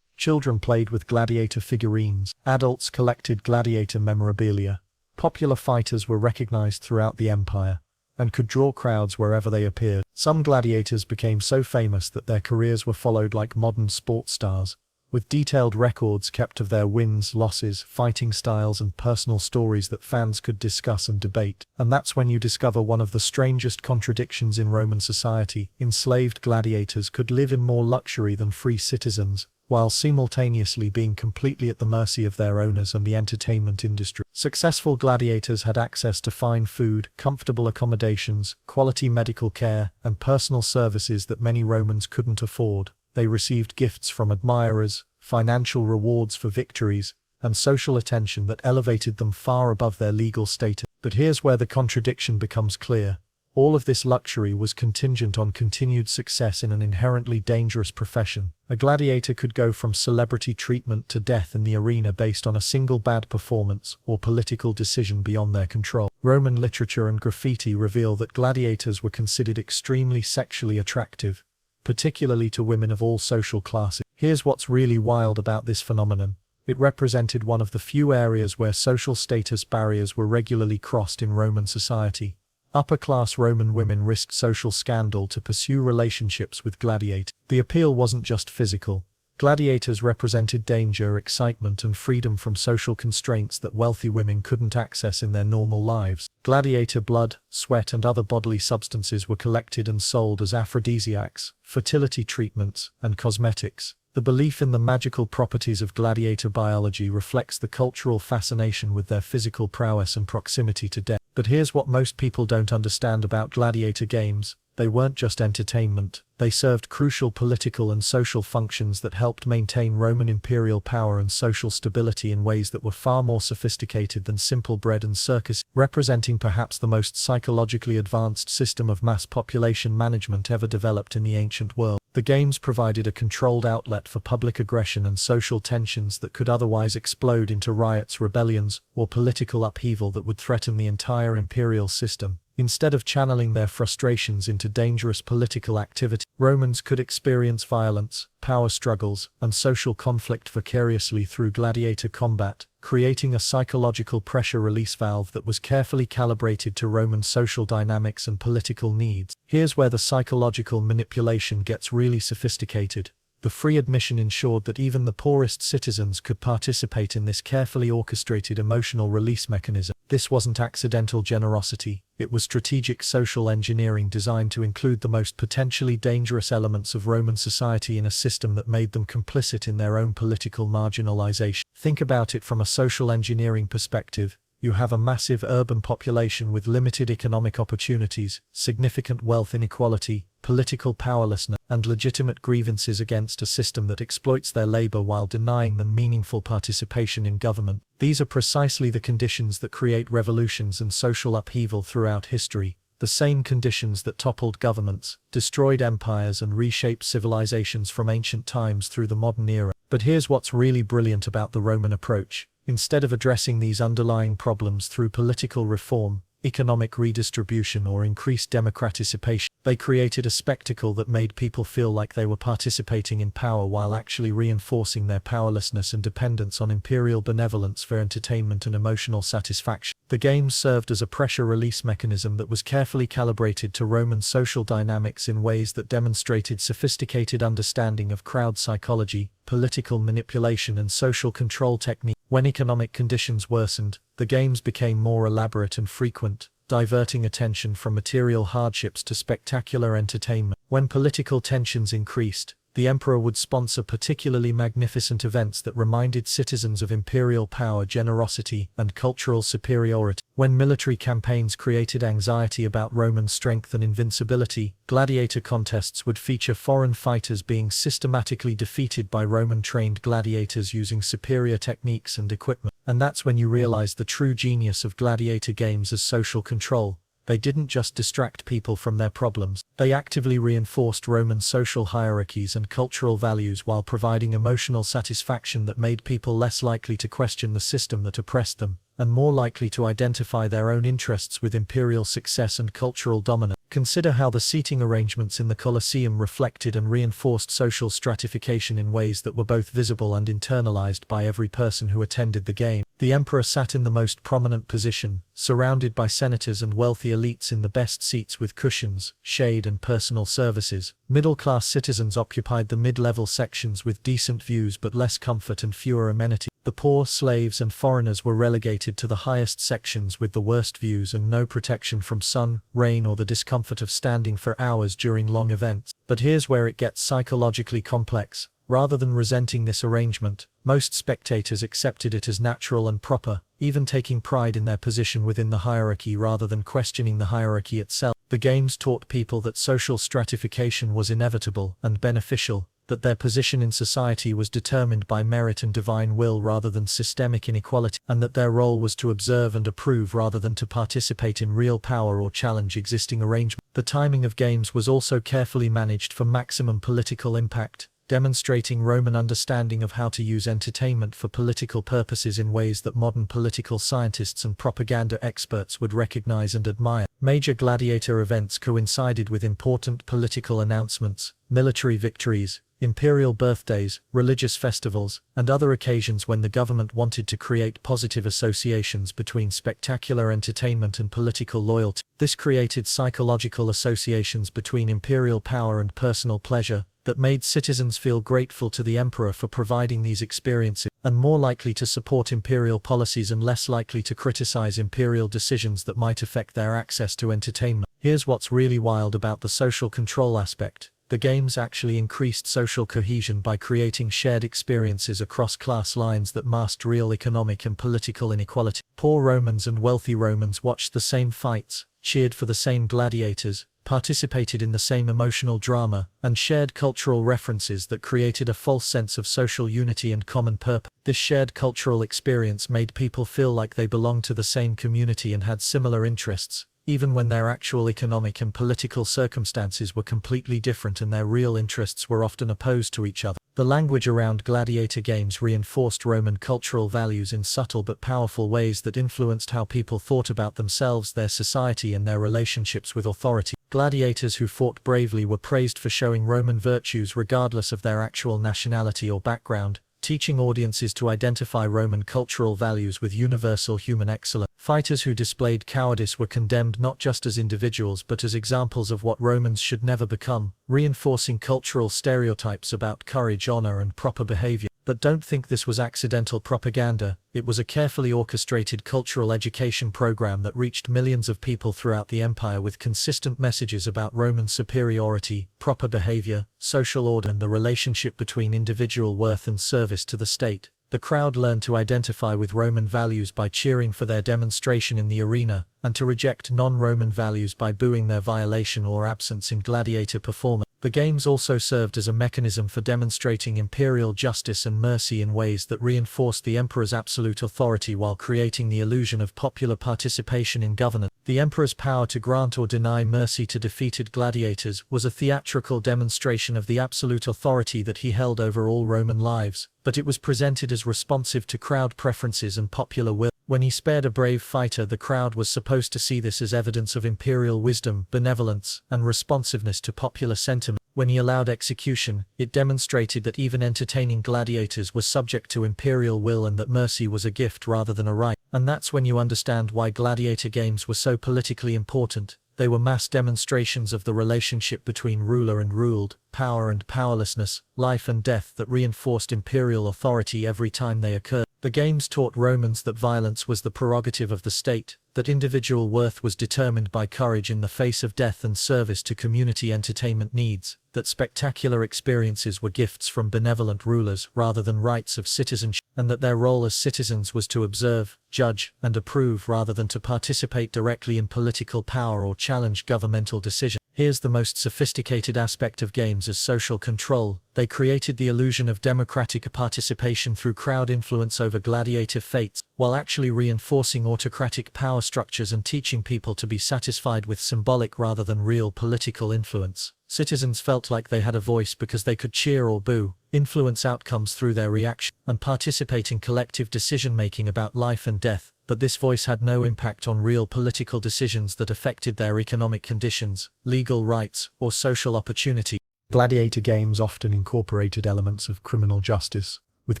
Children played with gladiator figurines. Adults collected gladiator memorabilia. Popular fighters were recognized throughout the empire and could draw crowds wherever they appeared. Some gladiators became so famous that their careers were followed like modern sports stars, with detailed records kept of their wins, losses, fighting styles, and personal stories that fans could discuss and debate. And that's when you discover one of the strangest contradictions in Roman society. Enslaved gladiators could live in more luxury than free citizens, while simultaneously being completely at the mercy of their owners and the entertainment industry. Successful gladiators had access to fine food, comfortable accommodations, quality medical care, and personal services that many Romans couldn't afford. They received gifts from admirers, financial rewards for victories, and social attention that elevated them far above their legal status. But here's where the contradiction becomes clear. All of this luxury was contingent on continued success in an inherently dangerous profession. A gladiator could go from celebrity treatment to death in the arena based on a single bad performance or political decision beyond their control. Roman literature and graffiti reveal that gladiators were considered extremely sexually attractive, particularly to women of all social classes. Here's what's really wild about this phenomenon. It represented one of the few areas where social status barriers were regularly crossed in Roman society. Upper-class Roman women risked social scandal to pursue relationships with gladiators. The appeal wasn't just physical. Gladiators represented danger, excitement, and freedom from social constraints that wealthy women couldn't access in their normal lives. Gladiator blood, sweat, and other bodily substances were collected and sold as aphrodisiacs, fertility treatments, and cosmetics. The belief in the magical properties of gladiator biology reflects the cultural fascination with their physical prowess and proximity to death. But here's what most people don't understand about gladiator games. They weren't just entertainment. They served crucial political and social functions that helped maintain Roman imperial power and social stability in ways that were far more sophisticated than simple bread and circus, representing perhaps the most psychologically advanced system of mass population management ever developed in the ancient world. The games provided a controlled outlet for public aggression and social tensions that could otherwise explode into riots, rebellions, or political upheaval that would threaten the entire imperial system. Instead of channeling their frustrations into dangerous political activity, Romans could experience violence, power struggles, and social conflict vicariously through gladiator combat, creating a psychological pressure release valve that was carefully calibrated to Roman social dynamics and political needs. Here's where the psychological manipulation gets really sophisticated. The free admission ensured that even the poorest citizens could participate in this carefully orchestrated emotional release mechanism. This wasn't accidental generosity, it was strategic social engineering designed to include the most potentially dangerous elements of Roman society in a system that made them complicit in their own political marginalization. Think about it from a social engineering perspective. You have a massive urban population with limited economic opportunities, significant wealth inequality, political powerlessness, and legitimate grievances against a system that exploits their labor while denying them meaningful participation in government. These are precisely the conditions that create revolutions and social upheaval throughout history, the same conditions that toppled governments, destroyed empires, and reshaped civilizations from ancient times through the modern era. But here's what's really brilliant about the Roman approach. Instead of addressing these underlying problems through political reform, economic redistribution, or increased democratization, they created a spectacle that made people feel like they were participating in power while actually reinforcing their powerlessness and dependence on imperial benevolence for entertainment and emotional satisfaction. The games served as a pressure release mechanism that was carefully calibrated to Roman social dynamics in ways that demonstrated sophisticated understanding of crowd psychology, political manipulation, and social control techniques. When economic conditions worsened, the games became more elaborate and frequent, diverting attention from material hardships to spectacular entertainment. When political tensions increased, the emperor would sponsor particularly magnificent events that reminded citizens of imperial power, generosity, and cultural superiority. When military campaigns created anxiety about Roman strength and invincibility, gladiator contests would feature foreign fighters being systematically defeated by Roman-trained gladiators using superior techniques and equipment. And that's when you realize the true genius of gladiator games as social control. They didn't just distract people from their problems, they actively reinforced Roman social hierarchies and cultural values while providing emotional satisfaction that made people less likely to question the system that oppressed them, and more likely to identify their own interests with imperial success and cultural dominance. Consider how the seating arrangements in the Colosseum reflected and reinforced social stratification in ways that were both visible and internalized by every person who attended the game. The emperor sat in the most prominent position, surrounded by senators and wealthy elites in the best seats with cushions, shade, and personal services. Middle-class citizens occupied the mid-level sections with decent views but less comfort and fewer amenities. The poor, slaves, and foreigners were relegated to the highest sections with the worst views and no protection from sun, rain, or the discomfort of standing for hours during long events. But here's where it gets psychologically complex. Rather than resenting this arrangement, most spectators accepted it as natural and proper, even taking pride in their position within the hierarchy rather than questioning the hierarchy itself. The games taught people that social stratification was inevitable and beneficial, that their position in society was determined by merit and divine will rather than systemic inequality, and that their role was to observe and approve rather than to participate in real power or challenge existing arrangements. The timing of games was also carefully managed for maximum political impact, demonstrating Roman understanding of how to use entertainment for political purposes in ways that modern political scientists and propaganda experts would recognize and admire. Major gladiator events coincided with important political announcements, military victories, imperial birthdays, religious festivals, and other occasions when the government wanted to create positive associations between spectacular entertainment and political loyalty. This created psychological associations between imperial power and personal pleasure that made citizens feel grateful to the emperor for providing these experiences, and more likely to support imperial policies and less likely to criticize imperial decisions that might affect their access to entertainment. Here's what's really wild about the social control aspect. The games actually increased social cohesion by creating shared experiences across class lines that masked real economic and political inequality. Poor Romans and wealthy Romans watched the same fights, cheered for the same gladiators, participated in the same emotional drama, and shared cultural references that created a false sense of social unity and common purpose. This shared cultural experience made people feel like they belonged to the same community and had similar interests, even when their actual economic and political circumstances were completely different and their real interests were often opposed to each other. The language around gladiator games reinforced Roman cultural values in subtle but powerful ways that influenced how people thought about themselves, their society, and their relationships with authority. Gladiators who fought bravely were praised for showing Roman virtues regardless of their actual nationality or background, teaching audiences to identify Roman cultural values with universal human excellence. Fighters who displayed cowardice were condemned not just as individuals but as examples of what Romans should never become, reinforcing cultural stereotypes about courage, honor, and proper behavior. But don't think this was accidental propaganda. It was a carefully orchestrated cultural education program that reached millions of people throughout the empire with consistent messages about Roman superiority, proper behavior, social order, and the relationship between individual worth and service to the state. The crowd learned to identify with Roman values by cheering for their demonstration in the arena, and to reject non-Roman values by booing their violation or absence in gladiator performance. The games also served as a mechanism for demonstrating imperial justice and mercy in ways that reinforced the emperor's absolute authority while creating the illusion of popular participation in governance. The emperor's power to grant or deny mercy to defeated gladiators was a theatrical demonstration of the absolute authority that he held over all Roman lives, but it was presented as responsive to crowd preferences and popular will. When he spared a brave fighter, the crowd was supposed to see this as evidence of imperial wisdom, benevolence, and responsiveness to popular sentiment. When he allowed execution, it demonstrated that even entertaining gladiators was subject to imperial will and that mercy was a gift rather than a right. And that's when you understand why gladiator games were so politically important. They were mass demonstrations of the relationship between ruler and ruled, power and powerlessness, life and death that reinforced imperial authority every time they occurred. The games taught Romans that violence was the prerogative of the state, that individual worth was determined by courage in the face of death and service to community entertainment needs, that spectacular experiences were gifts from benevolent rulers rather than rights of citizenship, and that their role as citizens was to observe, judge, and approve rather than to participate directly in political power or challenge governmental decisions. Here's the most sophisticated aspect of games as social control. They created the illusion of democratic participation through crowd influence over gladiator fates, while actually reinforcing autocratic power structures and teaching people to be satisfied with symbolic rather than real political influence. Citizens felt like they had a voice because they could cheer or boo, influence outcomes through their reaction, and participate in collective decision-making about life and death. But this voice had no impact on real political decisions that affected their economic conditions, legal rights, or social opportunity. Gladiator games often incorporated elements of criminal justice, with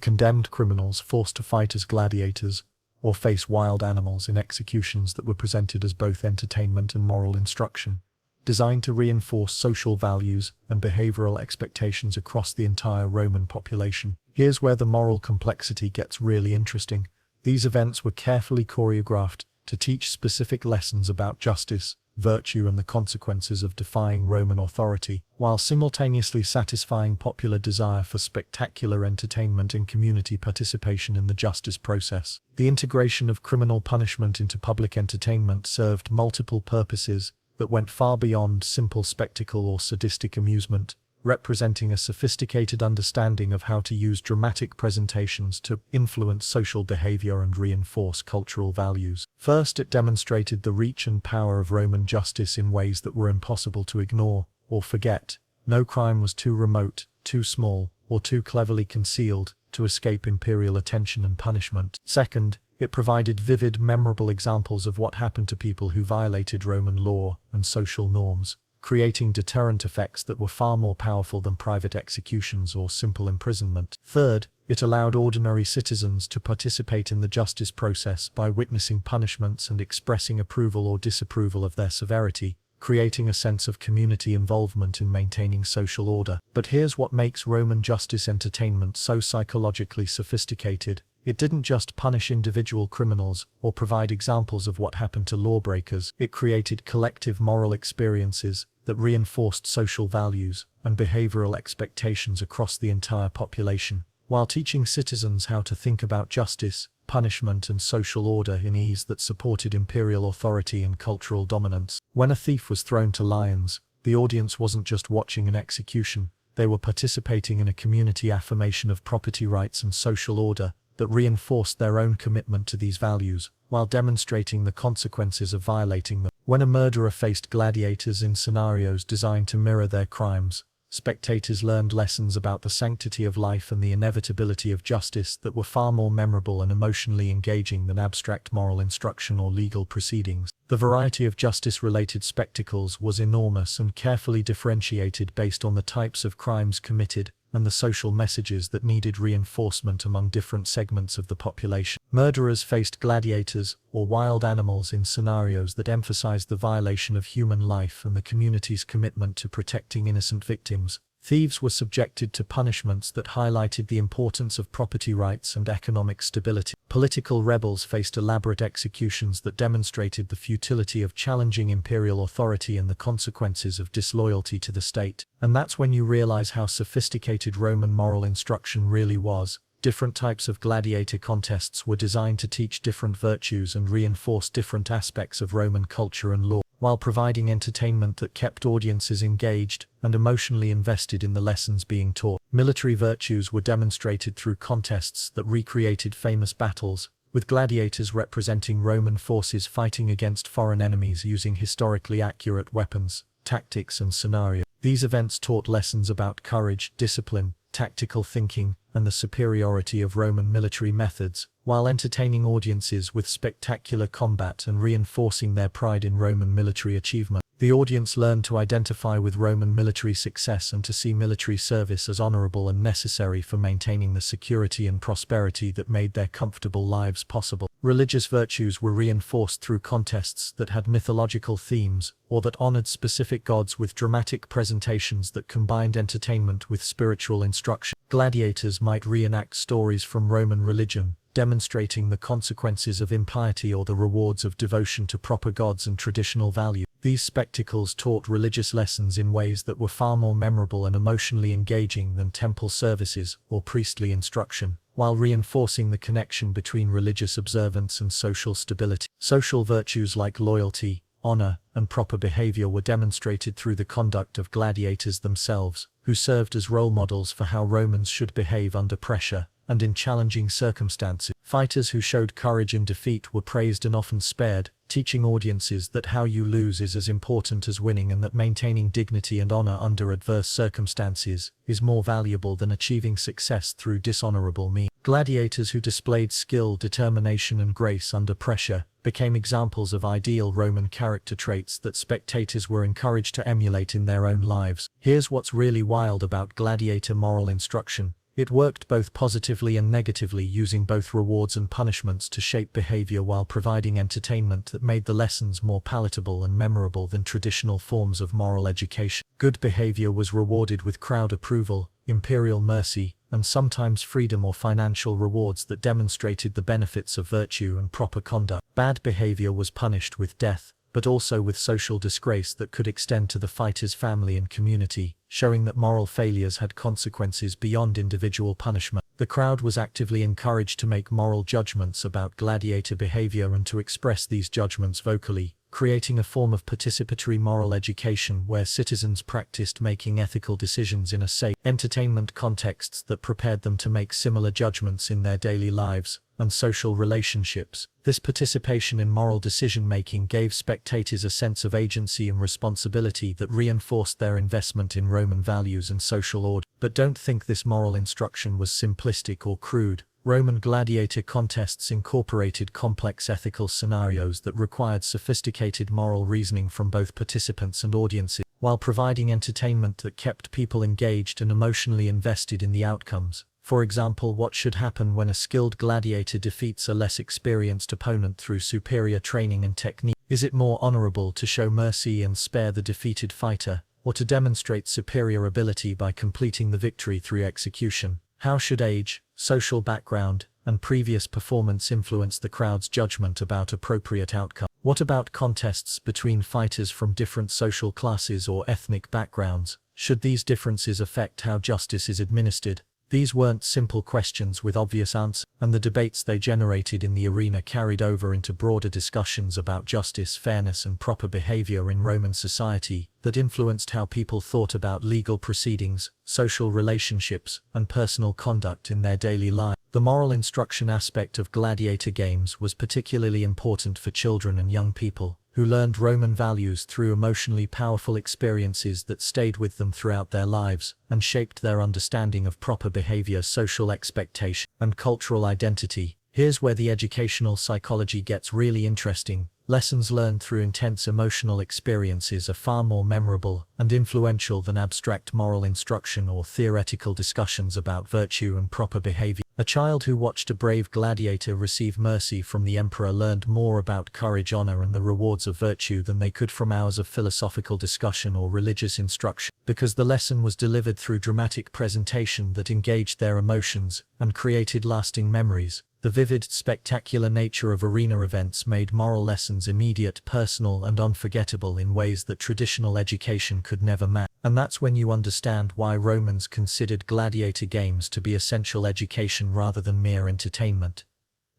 condemned criminals forced to fight as gladiators or face wild animals in executions that were presented as both entertainment and moral instruction, designed to reinforce social values and behavioral expectations across the entire Roman population. Here's where the moral complexity gets really interesting. These events were carefully choreographed to teach specific lessons about justice, virtue, and the consequences of defying Roman authority, while simultaneously satisfying popular desire for spectacular entertainment and community participation in the justice process. The integration of criminal punishment into public entertainment served multiple purposes that went far beyond simple spectacle or sadistic amusement, representing a sophisticated understanding of how to use dramatic presentations to influence social behavior and reinforce cultural values. First, it demonstrated the reach and power of Roman justice in ways that were impossible to ignore or forget. No crime was too remote, too small, or too cleverly concealed to escape imperial attention and punishment. Second, it provided vivid, memorable examples of what happened to people who violated Roman law and social norms, creating deterrent effects that were far more powerful than private executions or simple imprisonment. Third, it allowed ordinary citizens to participate in the justice process by witnessing punishments and expressing approval or disapproval of their severity, creating a sense of community involvement in maintaining social order. But here's what makes Roman justice entertainment so psychologically sophisticated. It didn't just punish individual criminals or provide examples of what happened to lawbreakers. It created collective moral experiences that reinforced social values and behavioral expectations across the entire population, while teaching citizens how to think about justice, punishment, and social order in ease that supported imperial authority and cultural dominance. When a thief was thrown to lions, the audience wasn't just watching an execution, they were participating in a community affirmation of property rights and social order that reinforced their own commitment to these values, while demonstrating the consequences of violating them. When a murderer faced gladiators in scenarios designed to mirror their crimes, spectators learned lessons about the sanctity of life and the inevitability of justice that were far more memorable and emotionally engaging than abstract moral instruction or legal proceedings. The variety of justice-related spectacles was enormous and carefully differentiated based on the types of crimes committed and the social messages that needed reinforcement among different segments of the population. Murderers faced gladiators, or wild animals, in scenarios that emphasized the violation of human life and the community's commitment to protecting innocent victims. Thieves were subjected to punishments that highlighted the importance of property rights and economic stability. Political rebels faced elaborate executions that demonstrated the futility of challenging imperial authority and the consequences of disloyalty to the state. And that's when you realize how sophisticated Roman moral instruction really was. Different types of gladiator contests were designed to teach different virtues and reinforce different aspects of Roman culture and law, while providing entertainment that kept audiences engaged and emotionally invested in the lessons being taught. Military virtues were demonstrated through contests that recreated famous battles, with gladiators representing Roman forces fighting against foreign enemies using historically accurate weapons, tactics, and scenarios. These events taught lessons about courage, discipline, tactical thinking, and the superiority of Roman military methods, while entertaining audiences with spectacular combat and reinforcing their pride in Roman military achievement. The audience learned to identify with Roman military success and to see military service as honorable and necessary for maintaining the security and prosperity that made their comfortable lives possible. Religious virtues were reinforced through contests that had mythological themes, or that honored specific gods with dramatic presentations that combined entertainment with spiritual instruction. Gladiators might reenact stories from Roman religion, demonstrating the consequences of impiety or the rewards of devotion to proper gods and traditional values. These spectacles taught religious lessons in ways that were far more memorable and emotionally engaging than temple services or priestly instruction, while reinforcing the connection between religious observance and social stability. Social virtues like loyalty, honor, and proper behavior were demonstrated through the conduct of gladiators themselves, who served as role models for how Romans should behave under pressure and in challenging circumstances. Fighters who showed courage in defeat were praised and often spared, teaching audiences that how you lose is as important as winning and that maintaining dignity and honor under adverse circumstances is more valuable than achieving success through dishonorable means. Gladiators who displayed skill, determination, and grace under pressure became examples of ideal Roman character traits that spectators were encouraged to emulate in their own lives. Here's what's really wild about gladiator moral instruction. It worked both positively and negatively, using both rewards and punishments to shape behavior while providing entertainment that made the lessons more palatable and memorable than traditional forms of moral education. Good behavior was rewarded with crowd approval, imperial mercy, and sometimes freedom or financial rewards that demonstrated the benefits of virtue and proper conduct. Bad behavior was punished with death, but also with social disgrace that could extend to the fighter's family and community, showing that moral failures had consequences beyond individual punishment. The crowd was actively encouraged to make moral judgments about gladiator behavior and to express these judgments vocally, creating a form of participatory moral education where citizens practiced making ethical decisions in a safe, entertainment contexts that prepared them to make similar judgments in their daily lives and social relationships. This participation in moral decision-making gave spectators a sense of agency and responsibility that reinforced their investment in Roman values and social order. But don't think this moral instruction was simplistic or crude. Roman gladiator contests incorporated complex ethical scenarios that required sophisticated moral reasoning from both participants and audiences, while providing entertainment that kept people engaged and emotionally invested in the outcomes. For example, what should happen when a skilled gladiator defeats a less experienced opponent through superior training and technique? Is it more honorable to show mercy and spare the defeated fighter, or to demonstrate superior ability by completing the victory through execution? How should age, social background, and previous performance influence the crowd's judgment about appropriate outcome? What about contests between fighters from different social classes or ethnic backgrounds? Should these differences affect how justice is administered? These weren't simple questions with obvious answers, and the debates they generated in the arena carried over into broader discussions about justice, fairness, and proper behavior in Roman society that influenced how people thought about legal proceedings, social relationships, and personal conduct in their daily lives. The moral instruction aspect of gladiator games was particularly important for children and young people, who learned Roman values through emotionally powerful experiences that stayed with them throughout their lives and shaped their understanding of proper behavior, social expectation, and cultural identity. Here's where the educational psychology gets really interesting. Lessons learned through intense emotional experiences are far more memorable and influential than abstract moral instruction or theoretical discussions about virtue and proper behavior. A child who watched a brave gladiator receive mercy from the emperor learned more about courage, honor, and the rewards of virtue than they could from hours of philosophical discussion or religious instruction, because the lesson was delivered through dramatic presentation that engaged their emotions and created lasting memories. The vivid, spectacular nature of arena events made moral lessons immediate, personal, and unforgettable in ways that traditional education could never match. And that's when you understand why Romans considered gladiator games to be essential education rather than mere entertainment.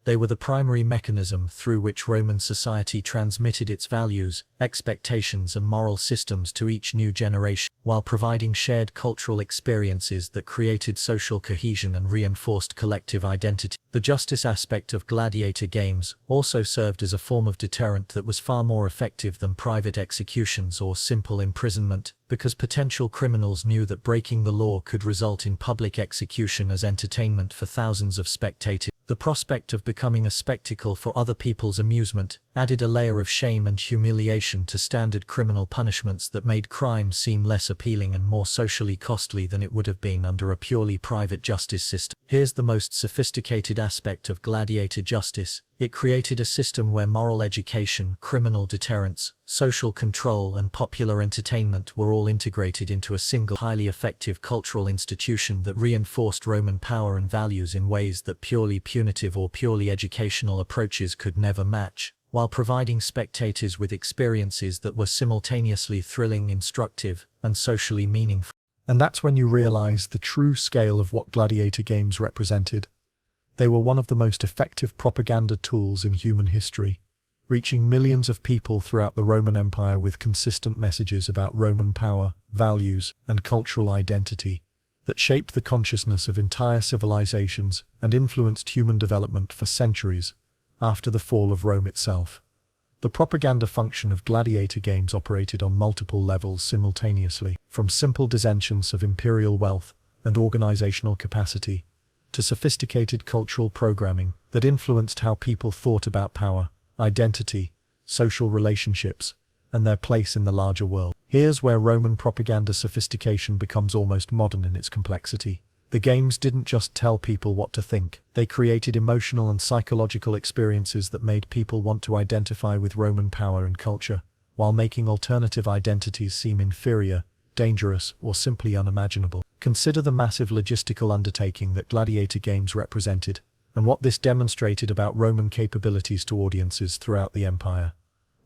They were the primary mechanism through which Roman society transmitted its values, expectations, and moral systems to each new generation, while providing shared cultural experiences that created social cohesion and reinforced collective identity. The justice aspect of gladiator games also served as a form of deterrent that was far more effective than private executions or simple imprisonment, because potential criminals knew that breaking the law could result in public execution as entertainment for thousands of spectators. The prospect of becoming a spectacle for other people's amusement added a layer of shame and humiliation to standard criminal punishments that made crime seem less appealing and more socially costly than it would have been under a purely private justice system. Here's the most sophisticated aspect of gladiator justice. It created a system where moral education, criminal deterrence, social control, and popular entertainment were all integrated into a single, highly effective cultural institution that reinforced Roman power and values in ways that purely punitive or purely educational approaches could never match, while providing spectators with experiences that were simultaneously thrilling, instructive, and socially meaningful. And that's when you realize the true scale of what gladiator games represented. They were one of the most effective propaganda tools in human history, reaching millions of people throughout the Roman Empire with consistent messages about Roman power, values, and cultural identity that shaped the consciousness of entire civilizations and influenced human development for centuries after the fall of Rome itself. The propaganda function of gladiator games operated on multiple levels simultaneously, from simple dissensions of imperial wealth and organizational capacity to sophisticated cultural programming that influenced how people thought about power, identity, social relationships, and their place in the larger world. Here's where Roman propaganda sophistication becomes almost modern in its complexity. The games didn't just tell people what to think, they created emotional and psychological experiences that made people want to identify with Roman power and culture, while making alternative identities seem inferior, dangerous, or simply unimaginable. Consider the massive logistical undertaking that gladiator games represented, and what this demonstrated about Roman capabilities to audiences throughout the empire.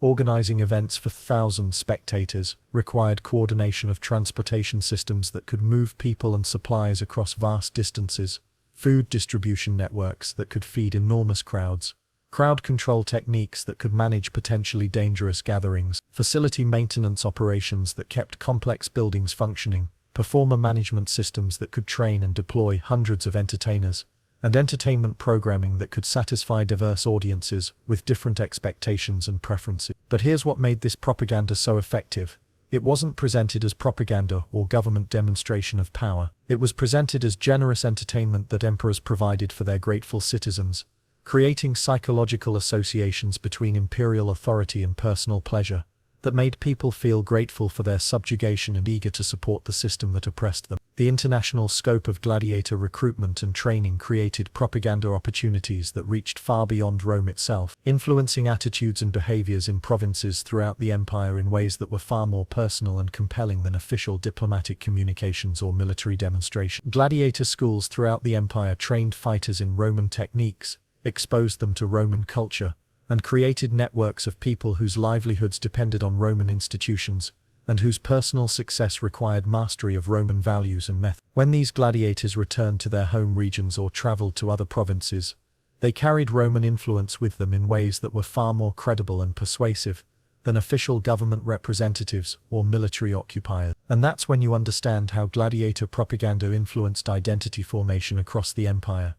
Organizing events for thousands of spectators required coordination of transportation systems that could move people and supplies across vast distances, food distribution networks that could feed enormous crowds, crowd control techniques that could manage potentially dangerous gatherings, facility maintenance operations that kept complex buildings functioning, performer management systems that could train and deploy hundreds of entertainers, and entertainment programming that could satisfy diverse audiences with different expectations and preferences. But here's what made this propaganda so effective. It wasn't presented as propaganda or government demonstration of power. It was presented as generous entertainment that emperors provided for their grateful citizens, creating psychological associations between imperial authority and personal pleasure that made people feel grateful for their subjugation and eager to support the system that oppressed them. The international scope of gladiator recruitment and training created propaganda opportunities that reached far beyond Rome itself, influencing attitudes and behaviors in provinces throughout the empire in ways that were far more personal and compelling than official diplomatic communications or military demonstrations. Gladiator schools throughout the empire trained fighters in Roman techniques, exposed them to Roman culture, and created networks of people whose livelihoods depended on Roman institutions, and whose personal success required mastery of Roman values and methods. When these gladiators returned to their home regions or traveled to other provinces, they carried Roman influence with them in ways that were far more credible and persuasive than official government representatives or military occupiers. And that's when you understand how gladiator propaganda influenced identity formation across the empire.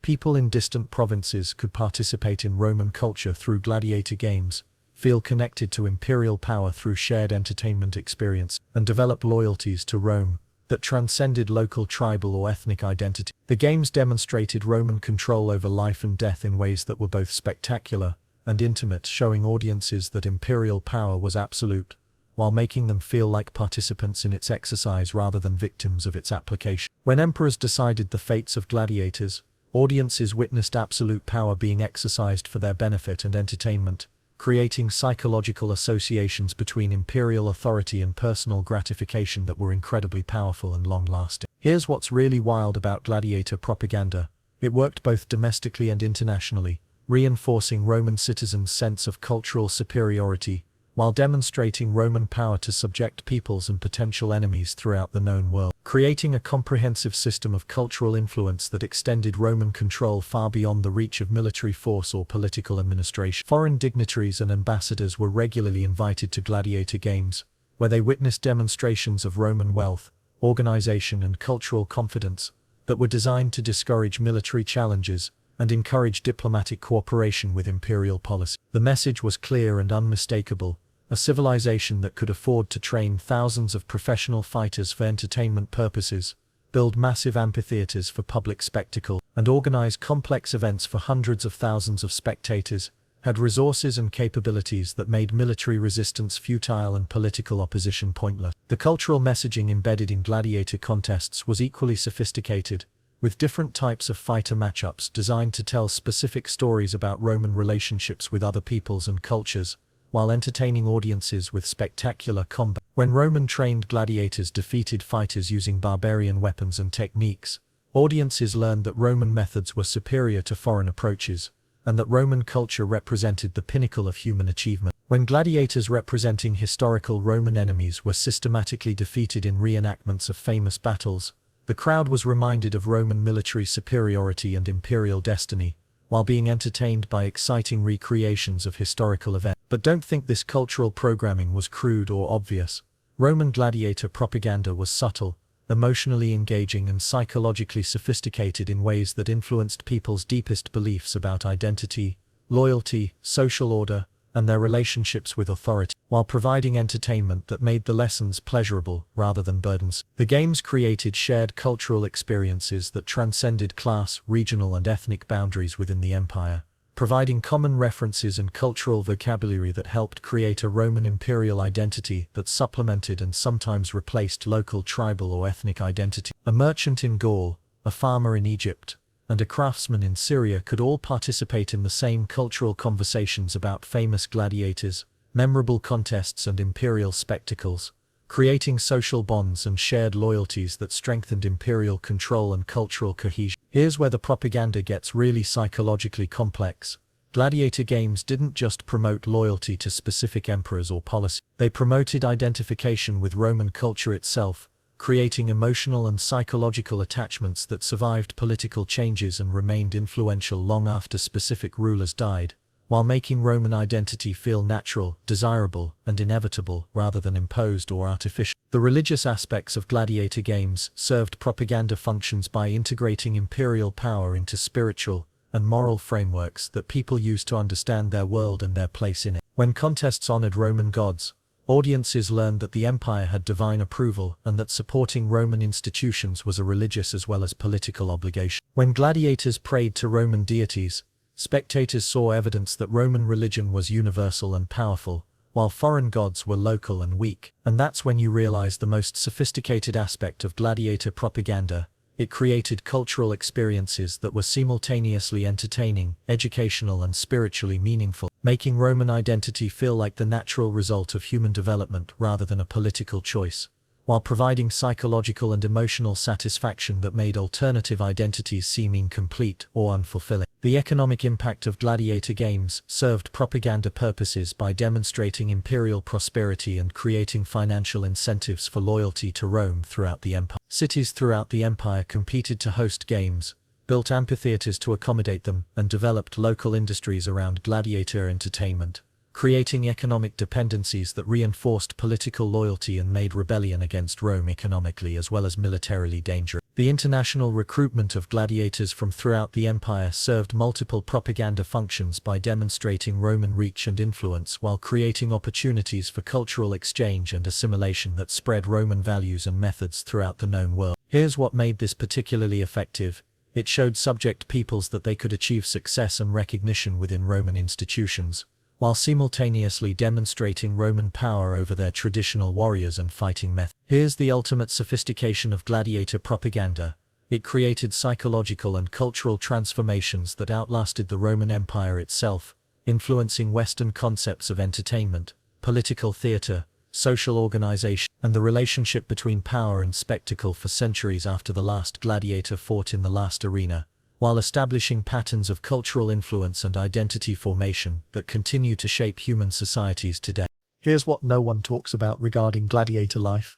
People in distant provinces could participate in Roman culture through gladiator games, feel connected to imperial power through shared entertainment experience, and develop loyalties to Rome that transcended local tribal or ethnic identity. The games demonstrated Roman control over life and death in ways that were both spectacular and intimate, showing audiences that imperial power was absolute, while making them feel like participants in its exercise rather than victims of its application. When emperors decided the fates of gladiators, audiences witnessed absolute power being exercised for their benefit and entertainment, creating psychological associations between imperial authority and personal gratification that were incredibly powerful and long-lasting. Here's what's really wild about gladiator propaganda. It worked both domestically and internationally, reinforcing Roman citizens' sense of cultural superiority, while demonstrating Roman power to subject peoples and potential enemies throughout the known world, creating a comprehensive system of cultural influence that extended Roman control far beyond the reach of military force or political administration. Foreign dignitaries and ambassadors were regularly invited to gladiator games, where they witnessed demonstrations of Roman wealth, organization and cultural confidence that were designed to discourage military challenges and encourage diplomatic cooperation with imperial policy. The message was clear and unmistakable: a civilization that could afford to train thousands of professional fighters for entertainment purposes, build massive amphitheaters for public spectacle, and organize complex events for hundreds of thousands of spectators, had resources and capabilities that made military resistance futile and political opposition pointless. The cultural messaging embedded in gladiator contests was equally sophisticated, with different types of fighter matchups designed to tell specific stories about Roman relationships with other peoples and cultures, while entertaining audiences with spectacular combat. When Roman-trained gladiators defeated fighters using barbarian weapons and techniques, audiences learned that Roman methods were superior to foreign approaches, and that Roman culture represented the pinnacle of human achievement. When gladiators representing historical Roman enemies were systematically defeated in reenactments of famous battles, the crowd was reminded of Roman military superiority and imperial destiny, while being entertained by exciting recreations of historical events. But don't think this cultural programming was crude or obvious. Roman gladiator propaganda was subtle, emotionally engaging and psychologically sophisticated in ways that influenced people's deepest beliefs about identity, loyalty, social order, and their relationships with authority, while providing entertainment that made the lessons pleasurable rather than burdensome. The games created shared cultural experiences that transcended class, regional and ethnic boundaries within the empire, providing common references and cultural vocabulary that helped create a Roman imperial identity that supplemented and sometimes replaced local tribal or ethnic identity. A merchant in Gaul, a farmer in Egypt, and a craftsman in Syria could all participate in the same cultural conversations about famous gladiators, memorable contests and imperial spectacles, creating social bonds and shared loyalties that strengthened imperial control and cultural cohesion. Here's where the propaganda gets really psychologically complex. Gladiator games didn't just promote loyalty to specific emperors or policy. They promoted identification with Roman culture itself, creating emotional and psychological attachments that survived political changes and remained influential long after specific rulers died, while making Roman identity feel natural, desirable, and inevitable rather than imposed or artificial. The religious aspects of gladiator games served propaganda functions by integrating imperial power into spiritual and moral frameworks that people used to understand their world and their place in it. When contests honored Roman gods, audiences learned that the empire had divine approval and that supporting Roman institutions was a religious as well as political obligation. When gladiators prayed to Roman deities, spectators saw evidence that Roman religion was universal and powerful, while foreign gods were local and weak. And that's when you realize the most sophisticated aspect of gladiator propaganda. It created cultural experiences that were simultaneously entertaining, educational and spiritually meaningful, making Roman identity feel like the natural result of human development rather than a political choice, while providing psychological and emotional satisfaction that made alternative identities seem incomplete or unfulfilling. The economic impact of gladiator games served propaganda purposes by demonstrating imperial prosperity and creating financial incentives for loyalty to Rome throughout the empire. Cities throughout the empire competed to host games, built amphitheaters to accommodate them, and developed local industries around gladiator entertainment, creating economic dependencies that reinforced political loyalty and made rebellion against Rome economically as well as militarily dangerous. The international recruitment of gladiators from throughout the empire served multiple propaganda functions by demonstrating Roman reach and influence while creating opportunities for cultural exchange and assimilation that spread Roman values and methods throughout the known world. Here's what made this particularly effective. It showed subject peoples that they could achieve success and recognition within Roman institutions, while simultaneously demonstrating Roman power over their traditional warriors and fighting methods. Here's the ultimate sophistication of gladiator propaganda. It created psychological and cultural transformations that outlasted the Roman Empire itself, influencing Western concepts of entertainment, political theater, social organization, and the relationship between power and spectacle for centuries after the last gladiator fought in the last arena, while establishing patterns of cultural influence and identity formation that continue to shape human societies today. Here's what no one talks about regarding gladiator life: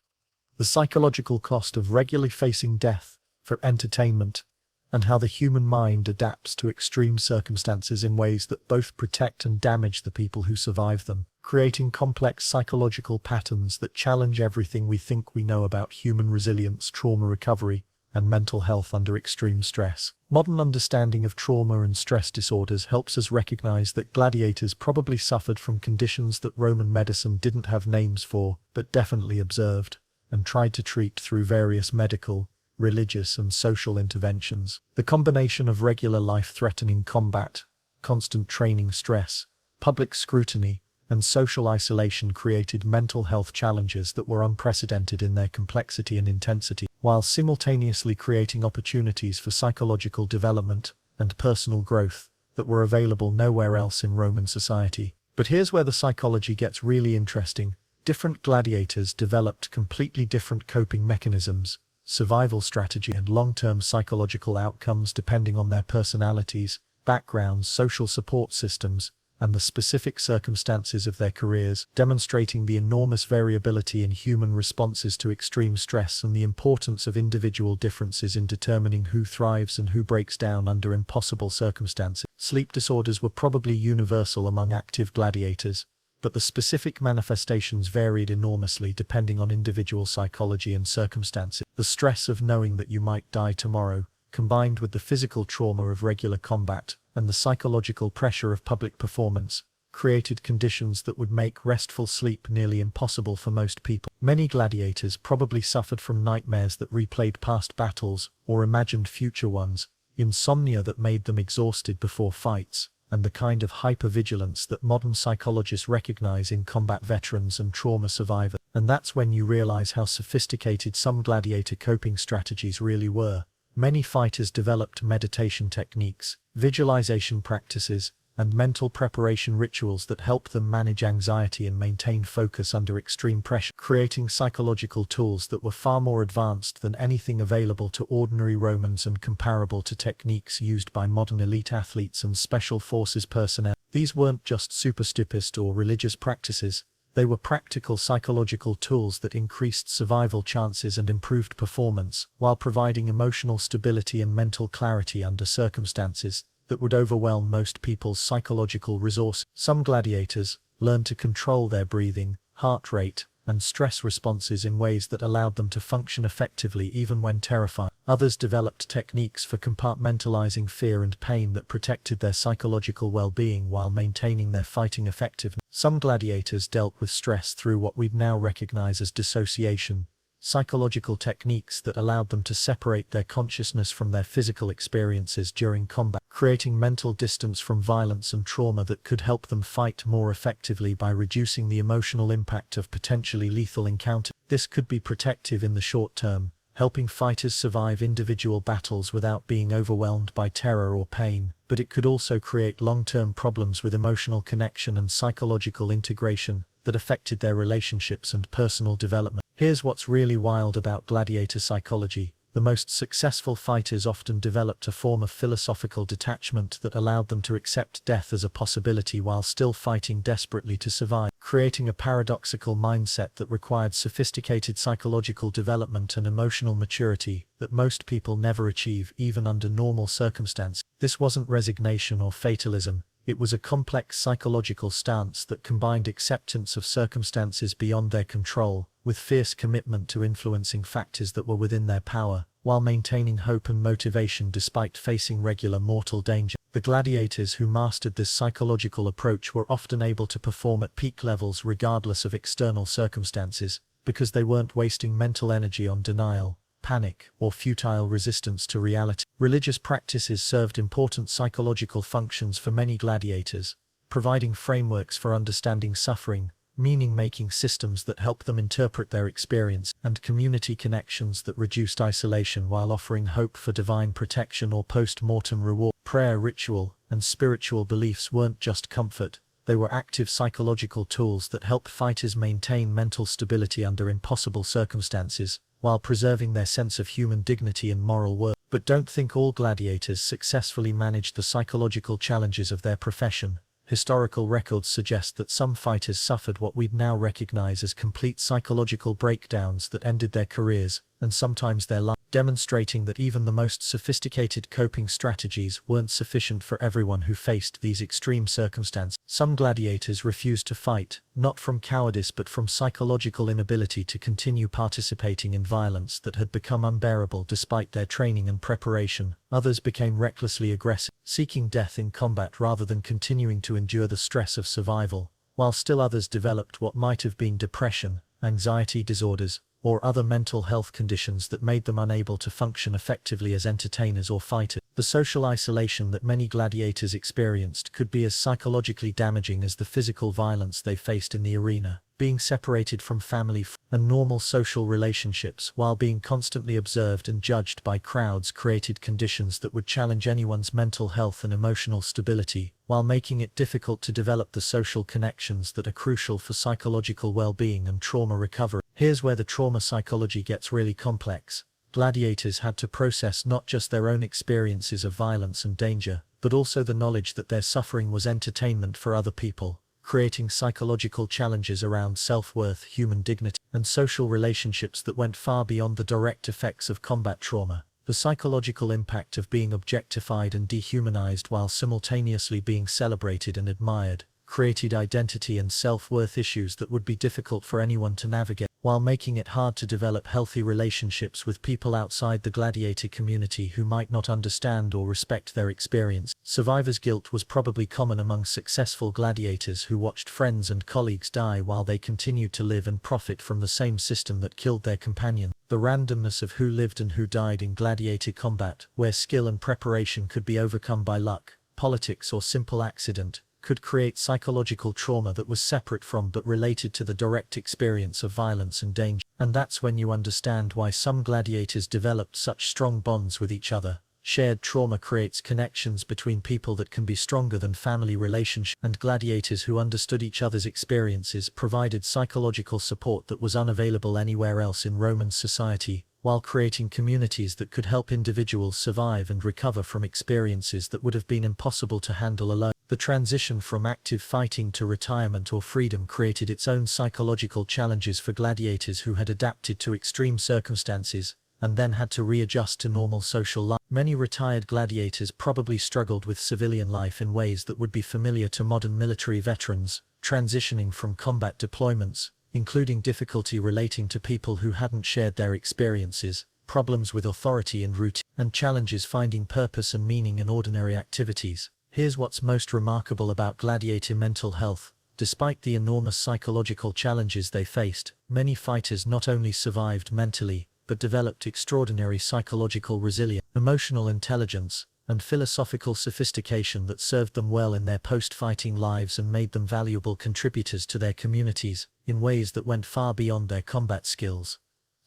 the psychological cost of regularly facing death for entertainment, and how the human mind adapts to extreme circumstances in ways that both protect and damage the people who survive them, creating complex psychological patterns that challenge everything we think we know about human resilience, trauma recovery, and mental health under extreme stress. Modern understanding of trauma and stress disorders helps us recognize that gladiators probably suffered from conditions that Roman medicine didn't have names for, but definitely observed, and tried to treat through various medical, religious, and social interventions. The combination of regular life-threatening combat, constant training stress, public scrutiny, and social isolation created mental health challenges that were unprecedented in their complexity and intensity, while simultaneously creating opportunities for psychological development and personal growth that were available nowhere else in Roman society. But here's where the psychology gets really interesting. Different gladiators developed completely different coping mechanisms, survival strategy, and long-term psychological outcomes depending on their personalities, backgrounds, social support systems, and the specific circumstances of their careers, demonstrating the enormous variability in human responses to extreme stress and the importance of individual differences in determining who thrives and who breaks down under impossible circumstances. Sleep disorders were probably universal among active gladiators, but the specific manifestations varied enormously depending on individual psychology and circumstances. The stress of knowing that you might die tomorrow, combined with the physical trauma of regular combat and the psychological pressure of public performance, created conditions that would make restful sleep nearly impossible for most people. Many gladiators probably suffered from nightmares that replayed past battles or imagined future ones, insomnia that made them exhausted before fights, and the kind of hypervigilance that modern psychologists recognize in combat veterans and trauma survivors. And that's when you realize how sophisticated some gladiator coping strategies really were. Many fighters developed meditation techniques, visualization practices, and mental preparation rituals that help them manage anxiety and maintain focus under extreme pressure, creating psychological tools that were far more advanced than anything available to ordinary Romans and comparable to techniques used by modern elite athletes and special forces personnel. These weren't just superstitious or religious practices. They were practical psychological tools that increased survival chances and improved performance, while providing emotional stability and mental clarity under circumstances that would overwhelm most people's psychological resources. Some gladiators learned to control their breathing, heart rate, and stress responses in ways that allowed them to function effectively even when terrified. Others developed techniques for compartmentalizing fear and pain that protected their psychological well-being while maintaining their fighting effectiveness. Some gladiators dealt with stress through what we'd now recognize as dissociation, psychological techniques that allowed them to separate their consciousness from their physical experiences during combat, creating mental distance from violence and trauma that could help them fight more effectively by reducing the emotional impact of potentially lethal encounters. This could be protective in the short term, helping fighters survive individual battles without being overwhelmed by terror or pain, but it could also create long-term problems with emotional connection and psychological integration that affected their relationships and personal development. Here's what's really wild about gladiator psychology. The most successful fighters often developed a form of philosophical detachment that allowed them to accept death as a possibility while still fighting desperately to survive, creating a paradoxical mindset that required sophisticated psychological development and emotional maturity that most people never achieve even under normal circumstances. This wasn't resignation or fatalism. It was a complex psychological stance that combined acceptance of circumstances beyond their control with fierce commitment to influencing factors that were within their power, while maintaining hope and motivation despite facing regular mortal danger. The gladiators who mastered this psychological approach were often able to perform at peak levels regardless of external circumstances, because they weren't wasting mental energy on denial, panic, or futile resistance to reality. Religious practices served important psychological functions for many gladiators, providing frameworks for understanding suffering, meaning-making systems that help them interpret their experience, and community connections that reduced isolation while offering hope for divine protection or post-mortem reward. Prayer, ritual, and spiritual beliefs weren't just comfort, they were active psychological tools that helped fighters maintain mental stability under impossible circumstances, while preserving their sense of human dignity and moral worth. But don't think all gladiators successfully managed the psychological challenges of their profession. Historical records suggest that some fighters suffered what we'd now recognize as complete psychological breakdowns that ended their careers, and sometimes their lives, demonstrating that even the most sophisticated coping strategies weren't sufficient for everyone who faced these extreme circumstances. Some gladiators refused to fight, not from cowardice but from psychological inability to continue participating in violence that had become unbearable despite their training and preparation. Others became recklessly aggressive, seeking death in combat rather than continuing to endure the stress of survival, while still others developed what might have been depression, anxiety disorders, or other mental health conditions that made them unable to function effectively as entertainers or fighters. The social isolation that many gladiators experienced could be as psychologically damaging as the physical violence they faced in the arena. Being separated from family and normal social relationships while being constantly observed and judged by crowds created conditions that would challenge anyone's mental health and emotional stability, while making it difficult to develop the social connections that are crucial for psychological well-being and trauma recovery. Here's where the trauma psychology gets really complex. Gladiators had to process not just their own experiences of violence and danger, but also the knowledge that their suffering was entertainment for other people, creating psychological challenges around self-worth, human dignity, and social relationships that went far beyond the direct effects of combat trauma. The psychological impact of being objectified and dehumanized while simultaneously being celebrated and admired created identity and self-worth issues that would be difficult for anyone to navigate, while making it hard to develop healthy relationships with people outside the gladiator community who might not understand or respect their experience. Survivor's guilt was probably common among successful gladiators who watched friends and colleagues die while they continued to live and profit from the same system that killed their companions. The randomness of who lived and who died in gladiator combat, where skill and preparation could be overcome by luck, politics, or simple accident, could create psychological trauma that was separate from but related to the direct experience of violence and danger. And that's when you understand why some gladiators developed such strong bonds with each other. Shared trauma creates connections between people that can be stronger than family relationships, and gladiators who understood each other's experiences provided psychological support that was unavailable anywhere else in Roman society, while creating communities that could help individuals survive and recover from experiences that would have been impossible to handle alone. The transition from active fighting to retirement or freedom created its own psychological challenges for gladiators who had adapted to extreme circumstances, and then had to readjust to normal social life. Many retired gladiators probably struggled with civilian life in ways that would be familiar to modern military veterans, transitioning from combat deployments, including difficulty relating to people who hadn't shared their experiences, problems with authority and routine, and challenges finding purpose and meaning in ordinary activities. Here's what's most remarkable about gladiator mental health. Despite the enormous psychological challenges they faced, many fighters not only survived mentally, but developed extraordinary psychological resilience, emotional intelligence, and philosophical sophistication that served them well in their post-fighting lives and made them valuable contributors to their communities, in ways that went far beyond their combat skills.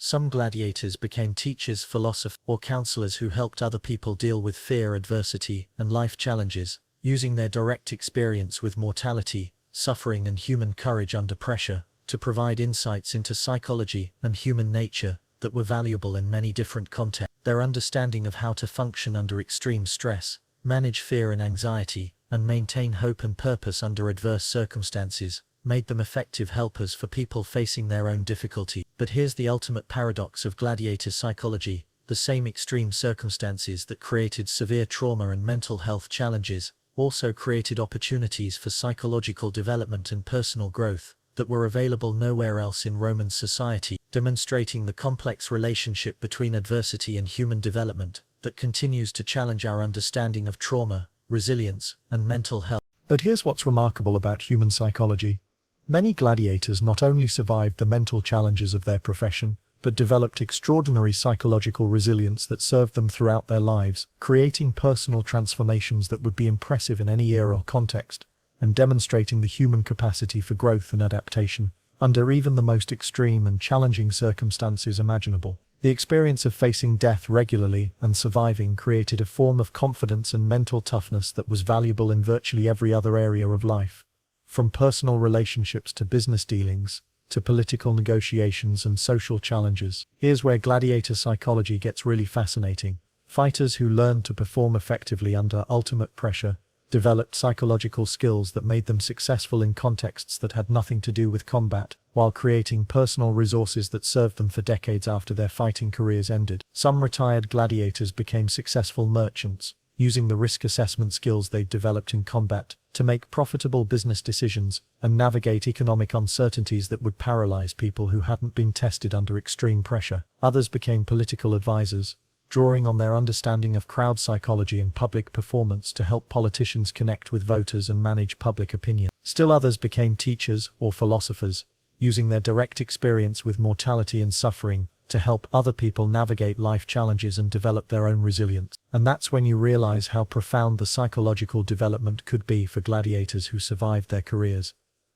Some gladiators became teachers, philosophers, or counselors who helped other people deal with fear, adversity, and life challenges, using their direct experience with mortality, suffering, and human courage under pressure, to provide insights into psychology and human nature that were valuable in many different contexts. Their understanding of how to function under extreme stress, manage fear and anxiety, and maintain hope and purpose under adverse circumstances made them effective helpers for people facing their own difficulty. But here's the ultimate paradox of gladiator psychology: the same extreme circumstances that created severe trauma and mental health challenges also created opportunities for psychological development and personal growth. that were available nowhere else in Roman society, demonstrating the complex relationship between adversity and human development that continues to challenge our understanding of trauma, resilience, and mental health. But here's what's remarkable about human psychology. Many gladiators not only survived the mental challenges of their profession, but developed extraordinary psychological resilience that served them throughout their lives, creating personal transformations that would be impressive in any era or context, and demonstrating the human capacity for growth and adaptation under even the most extreme and challenging circumstances imaginable. The experience of facing death regularly and surviving created a form of confidence and mental toughness that was valuable in virtually every other area of life. From personal relationships to business dealings, to political negotiations and social challenges. Here's where gladiator psychology gets really fascinating. Fighters who learned to perform effectively under ultimate pressure developed psychological skills that made them successful in contexts that had nothing to do with combat, while creating personal resources that served them for decades after their fighting careers ended. Some retired gladiators became successful merchants, using the risk assessment skills they'd developed in combat to make profitable business decisions and navigate economic uncertainties that would paralyze people who hadn't been tested under extreme pressure. Others became political advisors, drawing on their understanding of crowd psychology and public performance to help politicians connect with voters and manage public opinion. Still others became teachers or philosophers, using their direct experience with mortality and suffering to help other people navigate life challenges and develop their own resilience. And that's when you realize how profound the psychological development could be for gladiators who survived their careers.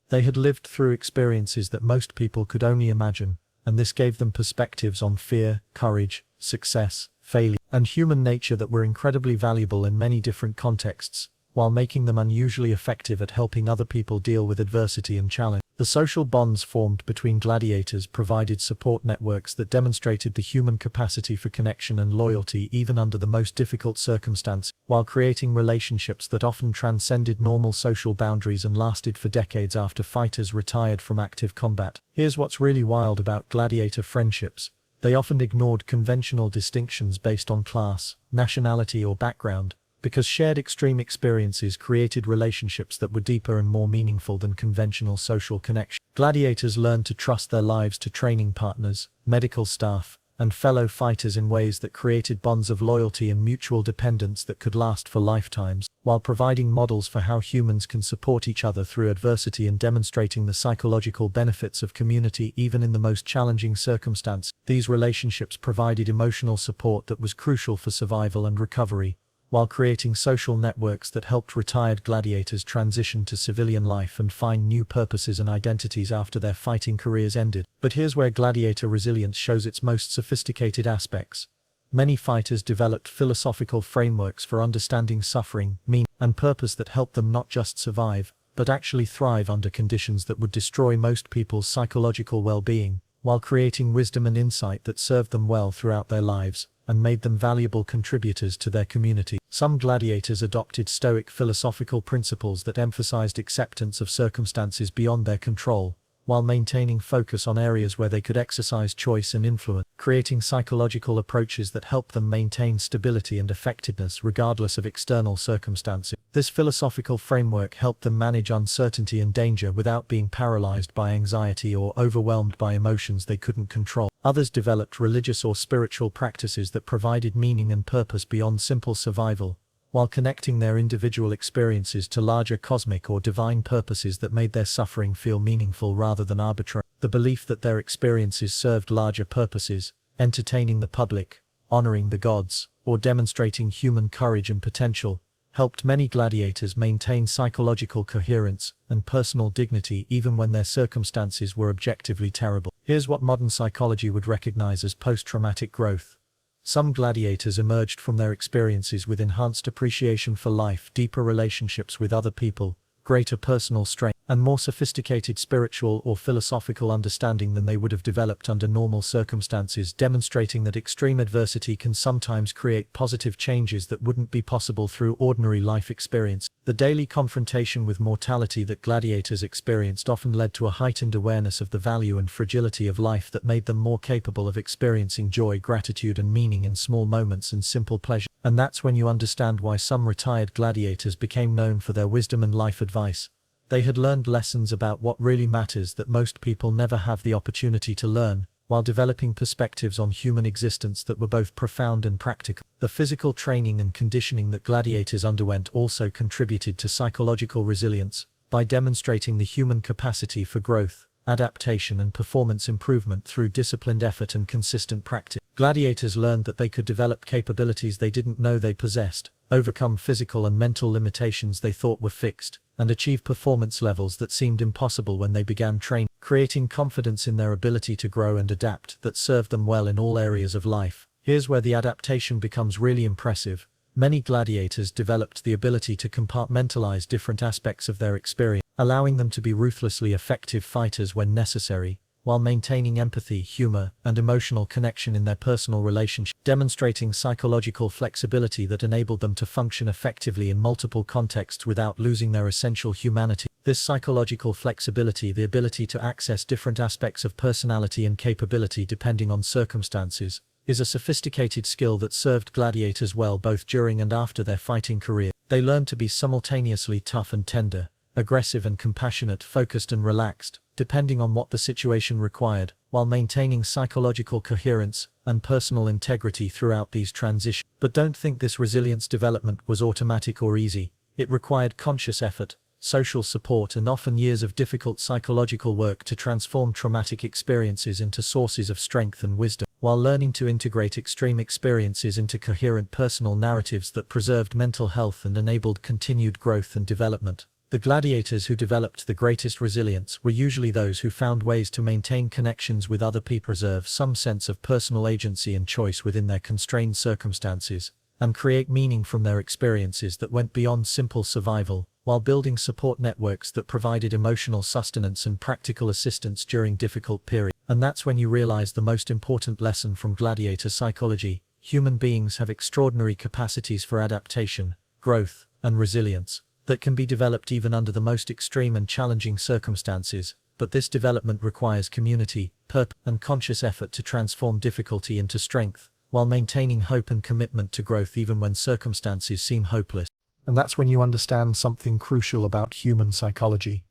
They had lived through experiences that most people could only imagine, and this gave them perspectives on fear, courage, success, failure, and human nature that were incredibly valuable in many different contexts, while making them unusually effective at helping other people deal with adversity and challenge. The social bonds formed between gladiators provided support networks that demonstrated the human capacity for connection and loyalty even under the most difficult circumstances, while creating relationships that often transcended normal social boundaries and lasted for decades after fighters retired from active combat. Here's what's really wild about gladiator friendships. They often ignored conventional distinctions based on class, nationality, or background, because shared extreme experiences created relationships that were deeper and more meaningful than conventional social connection. Gladiators learned to trust their lives to training partners, medical staff, and fellow fighters in ways that created bonds of loyalty and mutual dependence that could last for lifetimes, while providing models for how humans can support each other through adversity and demonstrating the psychological benefits of community even in the most challenging circumstances. These relationships provided emotional support that was crucial for survival and recovery, while creating social networks that helped retired gladiators transition to civilian life and find new purposes and identities after their fighting careers ended. But here's where gladiator resilience shows its most sophisticated aspects. Many fighters developed philosophical frameworks for understanding suffering, meaning, and purpose that helped them not just survive, but actually thrive under conditions that would destroy most people's psychological well-being, while creating wisdom and insight that served them well throughout their lives and made them valuable contributors to their community. Some gladiators adopted Stoic philosophical principles that emphasized acceptance of circumstances beyond their control, while maintaining focus on areas where they could exercise choice and influence, creating psychological approaches that help them maintain stability and effectiveness regardless of external circumstances. This philosophical framework helped them manage uncertainty and danger without being paralyzed by anxiety or overwhelmed by emotions they couldn't control. Others developed religious or spiritual practices that provided meaning and purpose beyond simple survival, while connecting their individual experiences to larger cosmic or divine purposes that made their suffering feel meaningful rather than arbitrary. The belief that their experiences served larger purposes, entertaining the public, honoring the gods, or demonstrating human courage and potential, helped many gladiators maintain psychological coherence and personal dignity even when their circumstances were objectively terrible. Here's what modern psychology would recognize as post-traumatic growth. Some gladiators emerged from their experiences with enhanced appreciation for life, deeper relationships with other people, greater personal strength, and more sophisticated spiritual or philosophical understanding than they would have developed under normal circumstances, demonstrating that extreme adversity can sometimes create positive changes that wouldn't be possible through ordinary life experience. The daily confrontation with mortality that gladiators experienced often led to a heightened awareness of the value and fragility of life that made them more capable of experiencing joy, gratitude, and meaning in small moments and simple pleasure. And that's when you understand why some retired gladiators became known for their wisdom and life advice. They had learned lessons about what really matters that most people never have the opportunity to learn, while developing perspectives on human existence that were both profound and practical. The physical training and conditioning that gladiators underwent also contributed to psychological resilience, by demonstrating the human capacity for growth, adaptation and performance improvement through disciplined effort and consistent practice. Gladiators learned that they could develop capabilities they didn't know they possessed, overcome physical and mental limitations they thought were fixed, and achieve performance levels that seemed impossible when they began training, creating confidence in their ability to grow and adapt that served them well in all areas of life. Here's where the adaptation becomes really impressive. Many gladiators developed the ability to compartmentalize different aspects of their experience, allowing them to be ruthlessly effective fighters when necessary, while maintaining empathy, humor, and emotional connection in their personal relationship, demonstrating psychological flexibility that enabled them to function effectively in multiple contexts without losing their essential humanity. This psychological flexibility, the ability to access different aspects of personality and capability depending on circumstances, is a sophisticated skill that served gladiators well both during and after their fighting career. They learned to be simultaneously tough and tender, aggressive and compassionate, focused and relaxed, depending on what the situation required, while maintaining psychological coherence and personal integrity throughout these transitions. But don't think this resilience development was automatic or easy. It required conscious effort, social support and often years of difficult psychological work to transform traumatic experiences into sources of strength and wisdom, while learning to integrate extreme experiences into coherent personal narratives that preserved mental health and enabled continued growth and development. The gladiators who developed the greatest resilience were usually those who found ways to maintain connections with other people, preserve some sense of personal agency and choice within their constrained circumstances, and create meaning from their experiences that went beyond simple survival, while building support networks that provided emotional sustenance and practical assistance during difficult periods. And that's when you realize the most important lesson from gladiator psychology: human beings have extraordinary capacities for adaptation, growth, and resilience that can be developed even under the most extreme and challenging circumstances, but this development requires community, purpose, and conscious effort to transform difficulty into strength, while maintaining hope and commitment to growth even when circumstances seem hopeless. And that's when you understand something crucial about human psychology.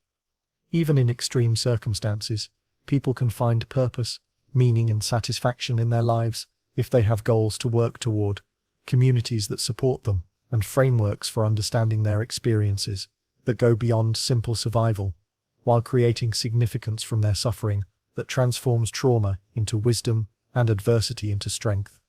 Even in extreme circumstances, people can find purpose, meaning and satisfaction in their lives if they have goals to work toward, communities that support them, and frameworks for understanding their experiences that go beyond simple survival, while creating significance from their suffering that transforms trauma into wisdom and adversity into strength.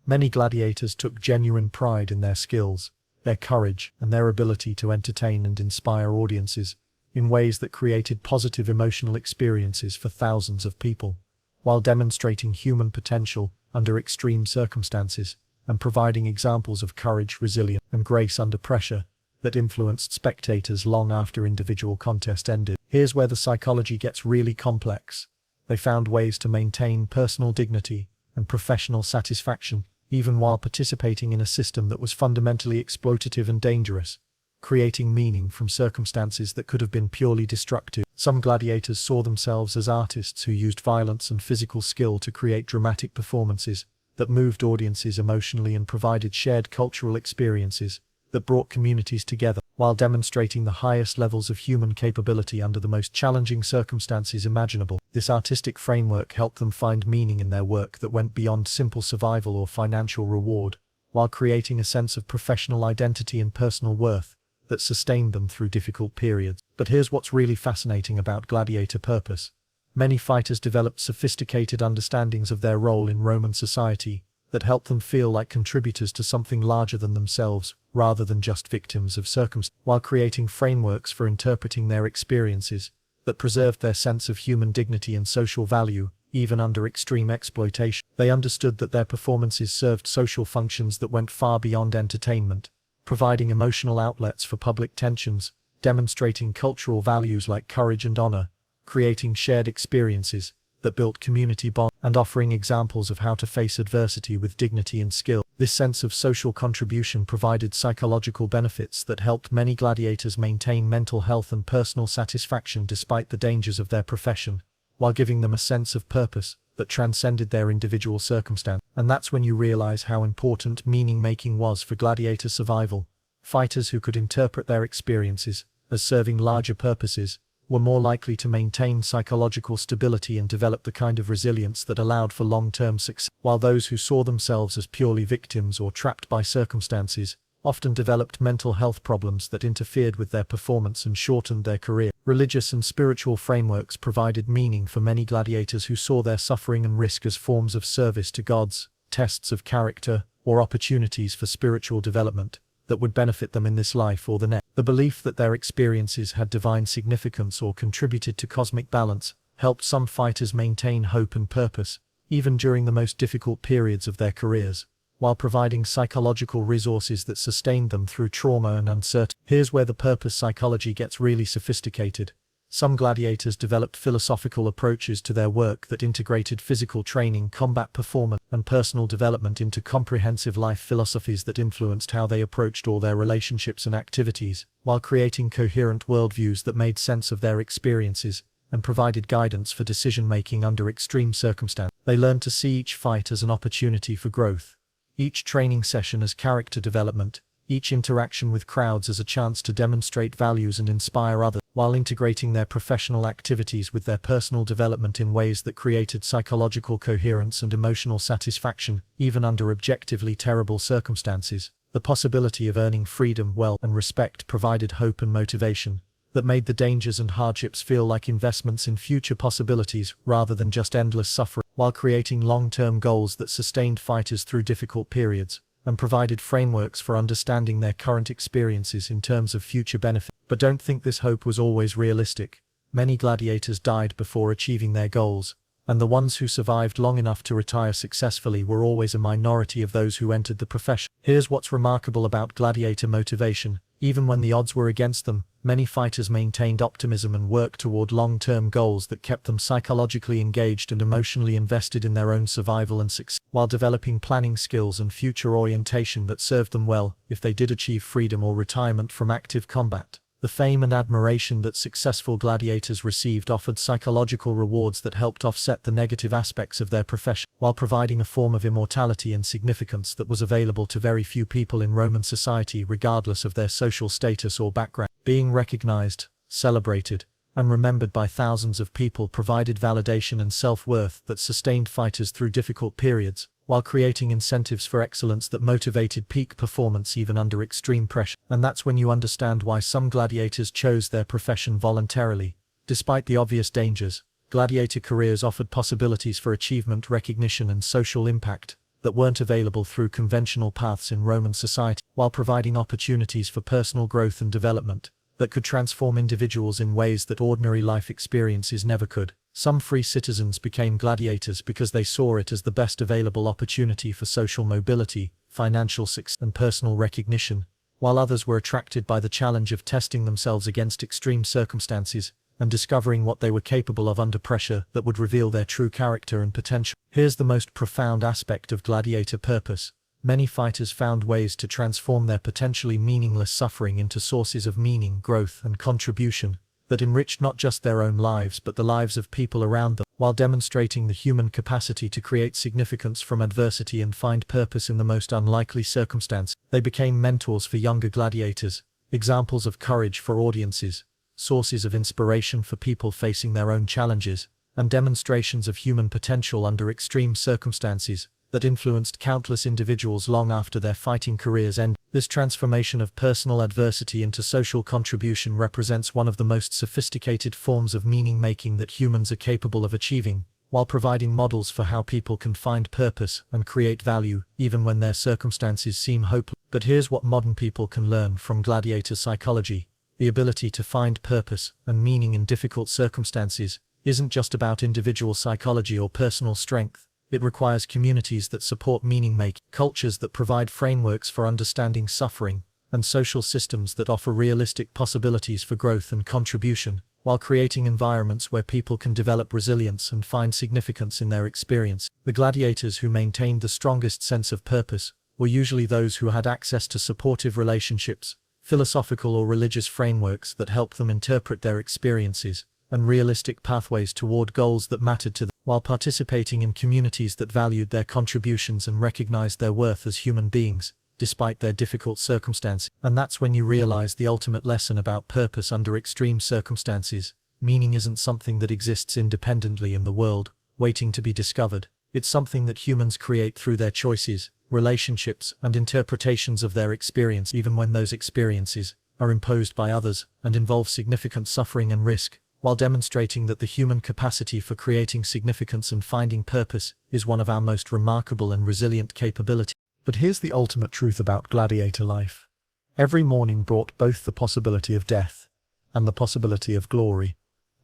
Many gladiators took genuine pride in their skills, their courage, and their ability to entertain and inspire audiences in ways that created positive emotional experiences for thousands of people, while demonstrating human potential under extreme circumstances and providing examples of courage, resilience, and grace under pressure that influenced spectators long after individual contest ended. Here's where the psychology gets really complex. They found ways to maintain personal dignity and professional satisfaction, even while participating in a system that was fundamentally exploitative and dangerous, creating meaning from circumstances that could have been purely destructive. Some gladiators saw themselves as artists who used violence and physical skill to create dramatic performances that moved audiences emotionally and provided shared cultural experiences that brought communities together, while demonstrating the highest levels of human capability under the most challenging circumstances imaginable. This artistic framework helped them find meaning in their work that went beyond simple survival or financial reward, while creating a sense of professional identity and personal worth that sustained them through difficult periods. But here's what's really fascinating about gladiator purpose. Many fighters developed sophisticated understandings of their role in Roman society that helped them feel like contributors to something larger than themselves, rather than just victims of circumstance, while creating frameworks for interpreting their experiences that preserved their sense of human dignity and social value, even under extreme exploitation. They understood that their performances served social functions that went far beyond entertainment, providing emotional outlets for public tensions, demonstrating cultural values like courage and honor, creating shared experiences that built community bonds, and offering examples of how to face adversity with dignity and skill. This sense of social contribution provided psychological benefits that helped many gladiators maintain mental health and personal satisfaction despite the dangers of their profession, while giving them a sense of purpose that transcended their individual circumstance. And that's when you realize how important meaning-making was for gladiator survival. Fighters who could interpret their experiences as serving larger purposes, were more likely to maintain psychological stability and develop the kind of resilience that allowed for long-term success, while those who saw themselves as purely victims or trapped by circumstances often developed mental health problems that interfered with their performance and shortened their career. Religious and spiritual frameworks provided meaning for many gladiators who saw their suffering and risk as forms of service to gods, tests of character, or opportunities for spiritual development that would benefit them in this life or the next. The belief that their experiences had divine significance or contributed to cosmic balance helped some fighters maintain hope and purpose, even during the most difficult periods of their careers, while providing psychological resources that sustained them through trauma and uncertainty. Here's where the purpose psychology gets really sophisticated. Some gladiators developed philosophical approaches to their work that integrated physical training, combat performance, and personal development into comprehensive life philosophies that influenced how they approached all their relationships and activities, while creating coherent worldviews that made sense of their experiences and provided guidance for decision-making under extreme circumstances. They learned to see each fight as an opportunity for growth, each training session as character development, each interaction with crowds as a chance to demonstrate values and inspire others, while integrating their professional activities with their personal development in ways that created psychological coherence and emotional satisfaction, even under objectively terrible circumstances. The possibility of earning freedom, wealth, and respect provided hope and motivation that made the dangers and hardships feel like investments in future possibilities rather than just endless suffering, while creating long-term goals that sustained fighters through difficult periods and provided frameworks for understanding their current experiences in terms of future benefit. But don't think this hope was always realistic. Many gladiators died before achieving their goals, and the ones who survived long enough to retire successfully were always a minority of those who entered the profession. Here's what's remarkable about gladiator motivation. Even when the odds were against them, many fighters maintained optimism and worked toward long-term goals that kept them psychologically engaged and emotionally invested in their own survival and success, while developing planning skills and future orientation that served them well if they did achieve freedom or retirement from active combat. The fame and admiration that successful gladiators received offered psychological rewards that helped offset the negative aspects of their profession, while providing a form of immortality and significance that was available to very few people in Roman society regardless of their social status or background. Being recognized, celebrated, and remembered by thousands of people provided validation and self-worth that sustained fighters through difficult periods, while creating incentives for excellence that motivated peak performance even under extreme pressure. And that's when you understand why some gladiators chose their profession voluntarily. Despite the obvious dangers, gladiator careers offered possibilities for achievement, recognition, and social impact that weren't available through conventional paths in Roman society, while providing opportunities for personal growth and development that could transform individuals in ways that ordinary life experiences never could. Some free citizens became gladiators because they saw it as the best available opportunity for social mobility, financial success, and personal recognition, while others were attracted by the challenge of testing themselves against extreme circumstances and discovering what they were capable of under pressure that would reveal their true character and potential. Here's the most profound aspect of gladiator purpose. Many fighters found ways to transform their potentially meaningless suffering into sources of meaning, growth, and contribution that enriched not just their own lives but the lives of people around them, while demonstrating the human capacity to create significance from adversity and find purpose in the most unlikely circumstance. They became mentors for younger gladiators, examples of courage for audiences, sources of inspiration for people facing their own challenges, and demonstrations of human potential under extreme circumstances that influenced countless individuals long after their fighting careers ended. This transformation of personal adversity into social contribution represents one of the most sophisticated forms of meaning-making that humans are capable of achieving, while providing models for how people can find purpose and create value even when their circumstances seem hopeless. But here's what modern people can learn from gladiator psychology. The ability to find purpose and meaning in difficult circumstances isn't just about individual psychology or personal strength. It requires communities that support meaning-making, cultures that provide frameworks for understanding suffering, and social systems that offer realistic possibilities for growth and contribution, while creating environments where people can develop resilience and find significance in their experience. The gladiators who maintained the strongest sense of purpose were usually those who had access to supportive relationships, philosophical or religious frameworks that helped them interpret their experiences, and realistic pathways toward goals that mattered to them, while participating in communities that valued their contributions and recognized their worth as human beings. despite their difficult circumstances. And that's when you realize the ultimate lesson about purpose under extreme circumstances. Meaning isn't something that exists independently in the world, waiting to be discovered. It's something that humans create through their choices, relationships, and interpretations of their experience, even when those experiences are imposed by others and involve significant suffering and risk, while demonstrating that the human capacity for creating significance and finding purpose is one of our most remarkable and resilient capabilities. But here's the ultimate truth about gladiator life. Every morning brought both the possibility of death and the possibility of glory,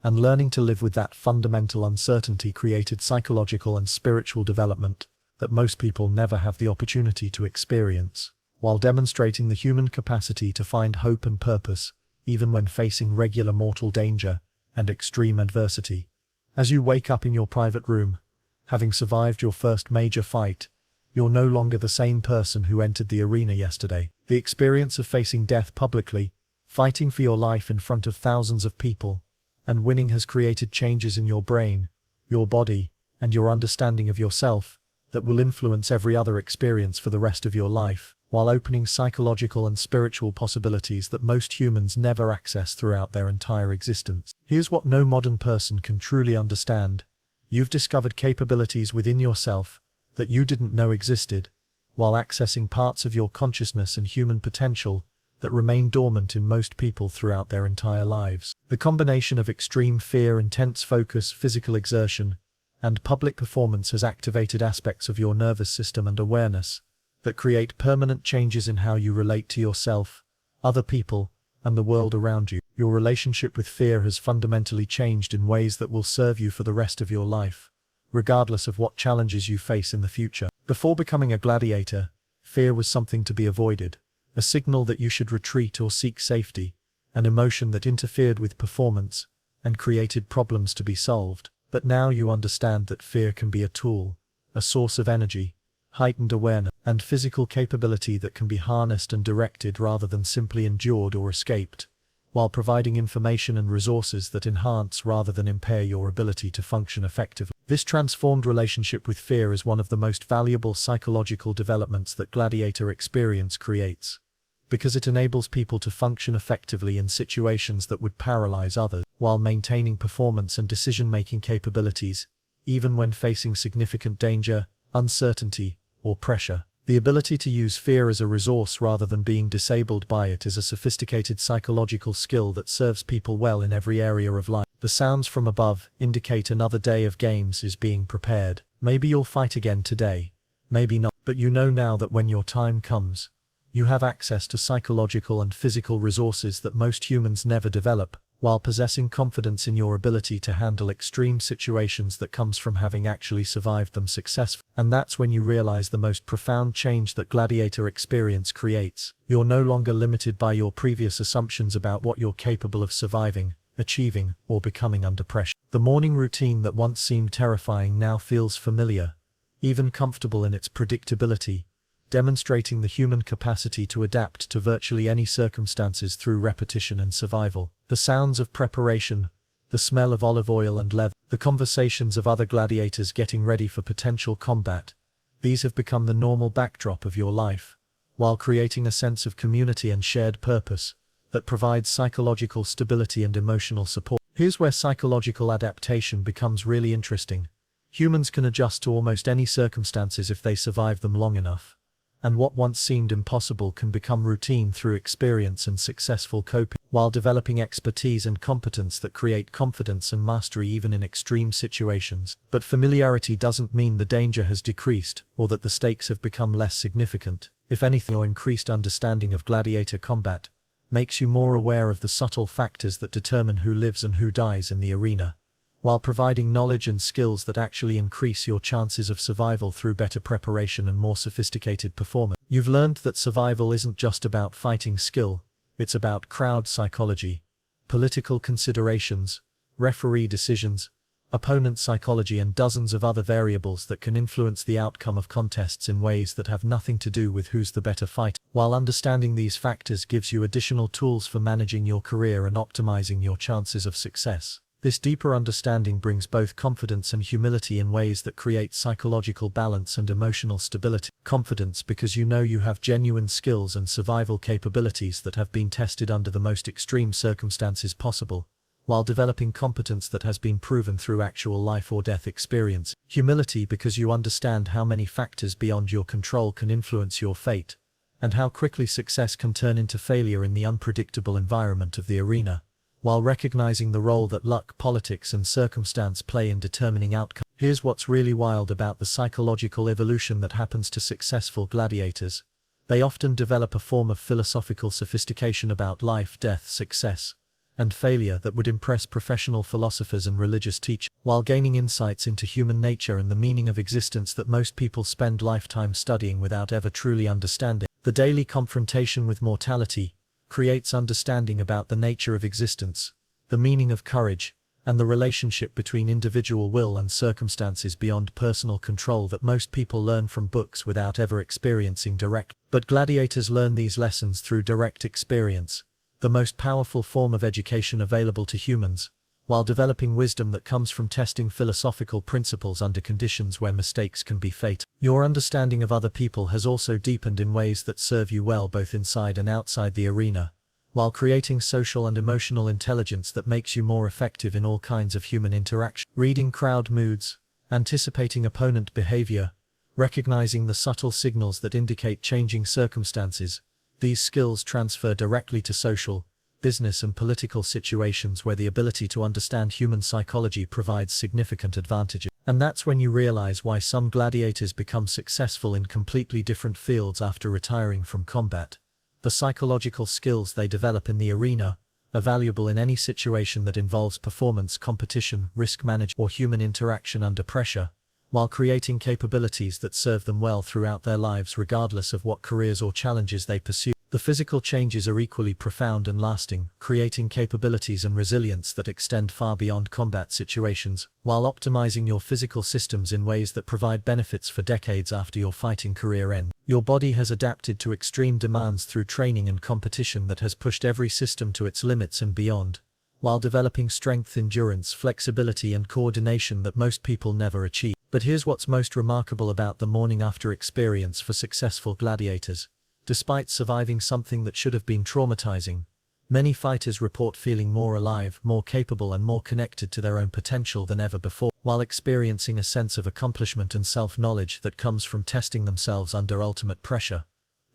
and learning to live with that fundamental uncertainty created psychological and spiritual development that most people never have the opportunity to experience, while demonstrating the human capacity to find hope and purpose, even when facing regular mortal danger and extreme adversity. As you wake up in your private room, having survived your first major fight, you're no longer the same person who entered the arena yesterday. The experience of facing death publicly, fighting for your life in front of thousands of people, and winning has created changes in your brain, your body, and your understanding of yourself that will influence every other experience for the rest of your life, while opening psychological and spiritual possibilities that most humans never access throughout their entire existence. Here's what no modern person can truly understand. You've discovered capabilities within yourself that you didn't know existed, while accessing parts of your consciousness and human potential that remain dormant in most people throughout their entire lives. The combination of extreme fear, intense focus, physical exertion, and public performance has activated aspects of your nervous system and awareness that create permanent changes in how you relate to yourself, other people, and the world around you. Your relationship with fear has fundamentally changed in ways that will serve you for the rest of your life, regardless of what challenges you face in the future. Before becoming a gladiator, fear was something to be avoided, a signal that you should retreat or seek safety, an emotion that interfered with performance and created problems to be solved. But now you understand that fear can be a tool, a source of energy, heightened awareness, and physical capability that can be harnessed and directed rather than simply endured or escaped, while providing information and resources that enhance rather than impair your ability to function effectively. This transformed relationship with fear is one of the most valuable psychological developments that gladiator experience creates, because it enables people to function effectively in situations that would paralyze others, while maintaining performance and decision-making capabilities, even when facing significant danger, uncertainty, or pressure. The ability to use fear as a resource rather than being disabled by it is a sophisticated psychological skill that serves people well in every area of life. The sounds from above indicate another day of games is being prepared. Maybe you'll fight again today, maybe not, but you know now that when your time comes, you have access to psychological and physical resources that most humans never develop, while possessing confidence in your ability to handle extreme situations that comes from having actually survived them successfully. And that's when you realize the most profound change that gladiator experience creates. You're no longer limited by your previous assumptions about what you're capable of surviving, achieving, or becoming under pressure. The morning routine that once seemed terrifying now feels familiar, even comfortable in its predictability, demonstrating the human capacity to adapt to virtually any circumstances through repetition and survival. The sounds of preparation, the smell of olive oil and leather, the conversations of other gladiators getting ready for potential combat, these have become the normal backdrop of your life, while creating a sense of community and shared purpose that provides psychological stability and emotional support. Here's where psychological adaptation becomes really interesting. Humans can adjust to almost any circumstances if they survive them long enough, and what once seemed impossible can become routine through experience and successful coping, while developing expertise and competence that create confidence and mastery even in extreme situations. But familiarity doesn't mean the danger has decreased or that the stakes have become less significant. If anything, your increased understanding of gladiator combat makes you more aware of the subtle factors that determine who lives and who dies in the arena, while providing knowledge and skills that actually increase your chances of survival through better preparation and more sophisticated performance. You've learned that survival isn't just about fighting skill, it's about crowd psychology, political considerations, referee decisions, opponent psychology, and dozens of other variables that can influence the outcome of contests in ways that have nothing to do with who's the better fighter. While understanding these factors gives you additional tools for managing your career and optimizing your chances of success. This deeper understanding brings both confidence and humility in ways that create psychological balance and emotional stability. Confidence because you know you have genuine skills and survival capabilities that have been tested under the most extreme circumstances possible, while developing competence that has been proven through actual life or death experience. Humility because you understand how many factors beyond your control can influence your fate, and how quickly success can turn into failure in the unpredictable environment of the arena, while recognizing the role that luck, politics, and circumstance play in determining outcomes. Here's what's really wild about the psychological evolution that happens to successful gladiators. They often develop a form of philosophical sophistication about life, death, success, and failure that would impress professional philosophers and religious teachers, while gaining insights into human nature and the meaning of existence that most people spend lifetimes studying without ever truly understanding. The daily confrontation with mortality creates understanding about the nature of existence, the meaning of courage, and the relationship between individual will and circumstances beyond personal control that most people learn from books without ever experiencing direct. But gladiators learn these lessons through direct experience, the most powerful form of education available to humans, while developing wisdom that comes from testing philosophical principles under conditions where mistakes can be fatal. Your understanding of other people has also deepened in ways that serve you well both inside and outside the arena, while creating social and emotional intelligence that makes you more effective in all kinds of human interaction. Reading crowd moods, anticipating opponent behavior, recognizing the subtle signals that indicate changing circumstances. These skills transfer directly to social, business, and political situations where the ability to understand human psychology provides significant advantages. And that's when you realize why some gladiators become successful in completely different fields after retiring from combat. The psychological skills they develop in the arena are valuable in any situation that involves performance, competition, risk management, or human interaction under pressure, while creating capabilities that serve them well throughout their lives regardless of what careers or challenges they pursue. The physical changes are equally profound and lasting, creating capabilities and resilience that extend far beyond combat situations, while optimizing your physical systems in ways that provide benefits for decades after your fighting career ends. Your body has adapted to extreme demands through training and competition that has pushed every system to its limits and beyond, while developing strength, endurance, flexibility, and coordination that most people never achieve. But here's what's most remarkable about the morning after experience for successful gladiators. Despite surviving something that should have been traumatizing, many fighters report feeling more alive, more capable, and more connected to their own potential than ever before, while experiencing a sense of accomplishment and self-knowledge that comes from testing themselves under ultimate pressure.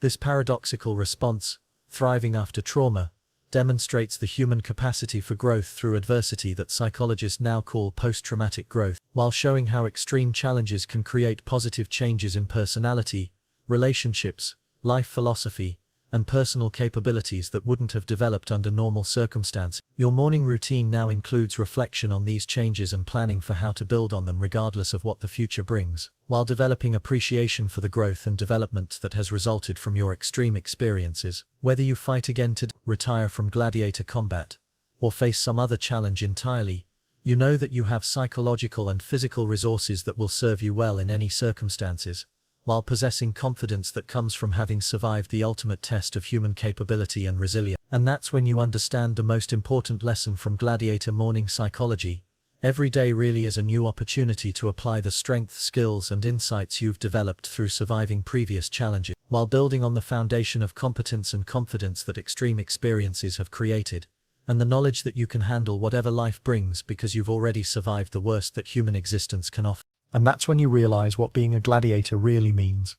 This paradoxical response, thriving after trauma, demonstrates the human capacity for growth through adversity that psychologists now call post-traumatic growth, while showing how extreme challenges can create positive changes in personality, relationships, life philosophy, and personal capabilities that wouldn't have developed under normal circumstances. Your morning routine now includes reflection on these changes and planning for how to build on them regardless of what the future brings, while developing appreciation for the growth and development that has resulted from your extreme experiences. Whether you fight again to retire from gladiator combat, or face some other challenge entirely, you know that you have psychological and physical resources that will serve you well in any circumstances, while possessing confidence that comes from having survived the ultimate test of human capability and resilience. And that's when you understand the most important lesson from gladiator morning psychology. Every day really is a new opportunity to apply the strength, skills, and insights you've developed through surviving previous challenges, while building on the foundation of competence and confidence that extreme experiences have created, and the knowledge that you can handle whatever life brings because you've already survived the worst that human existence can offer. And that's when you realize what being a gladiator really means.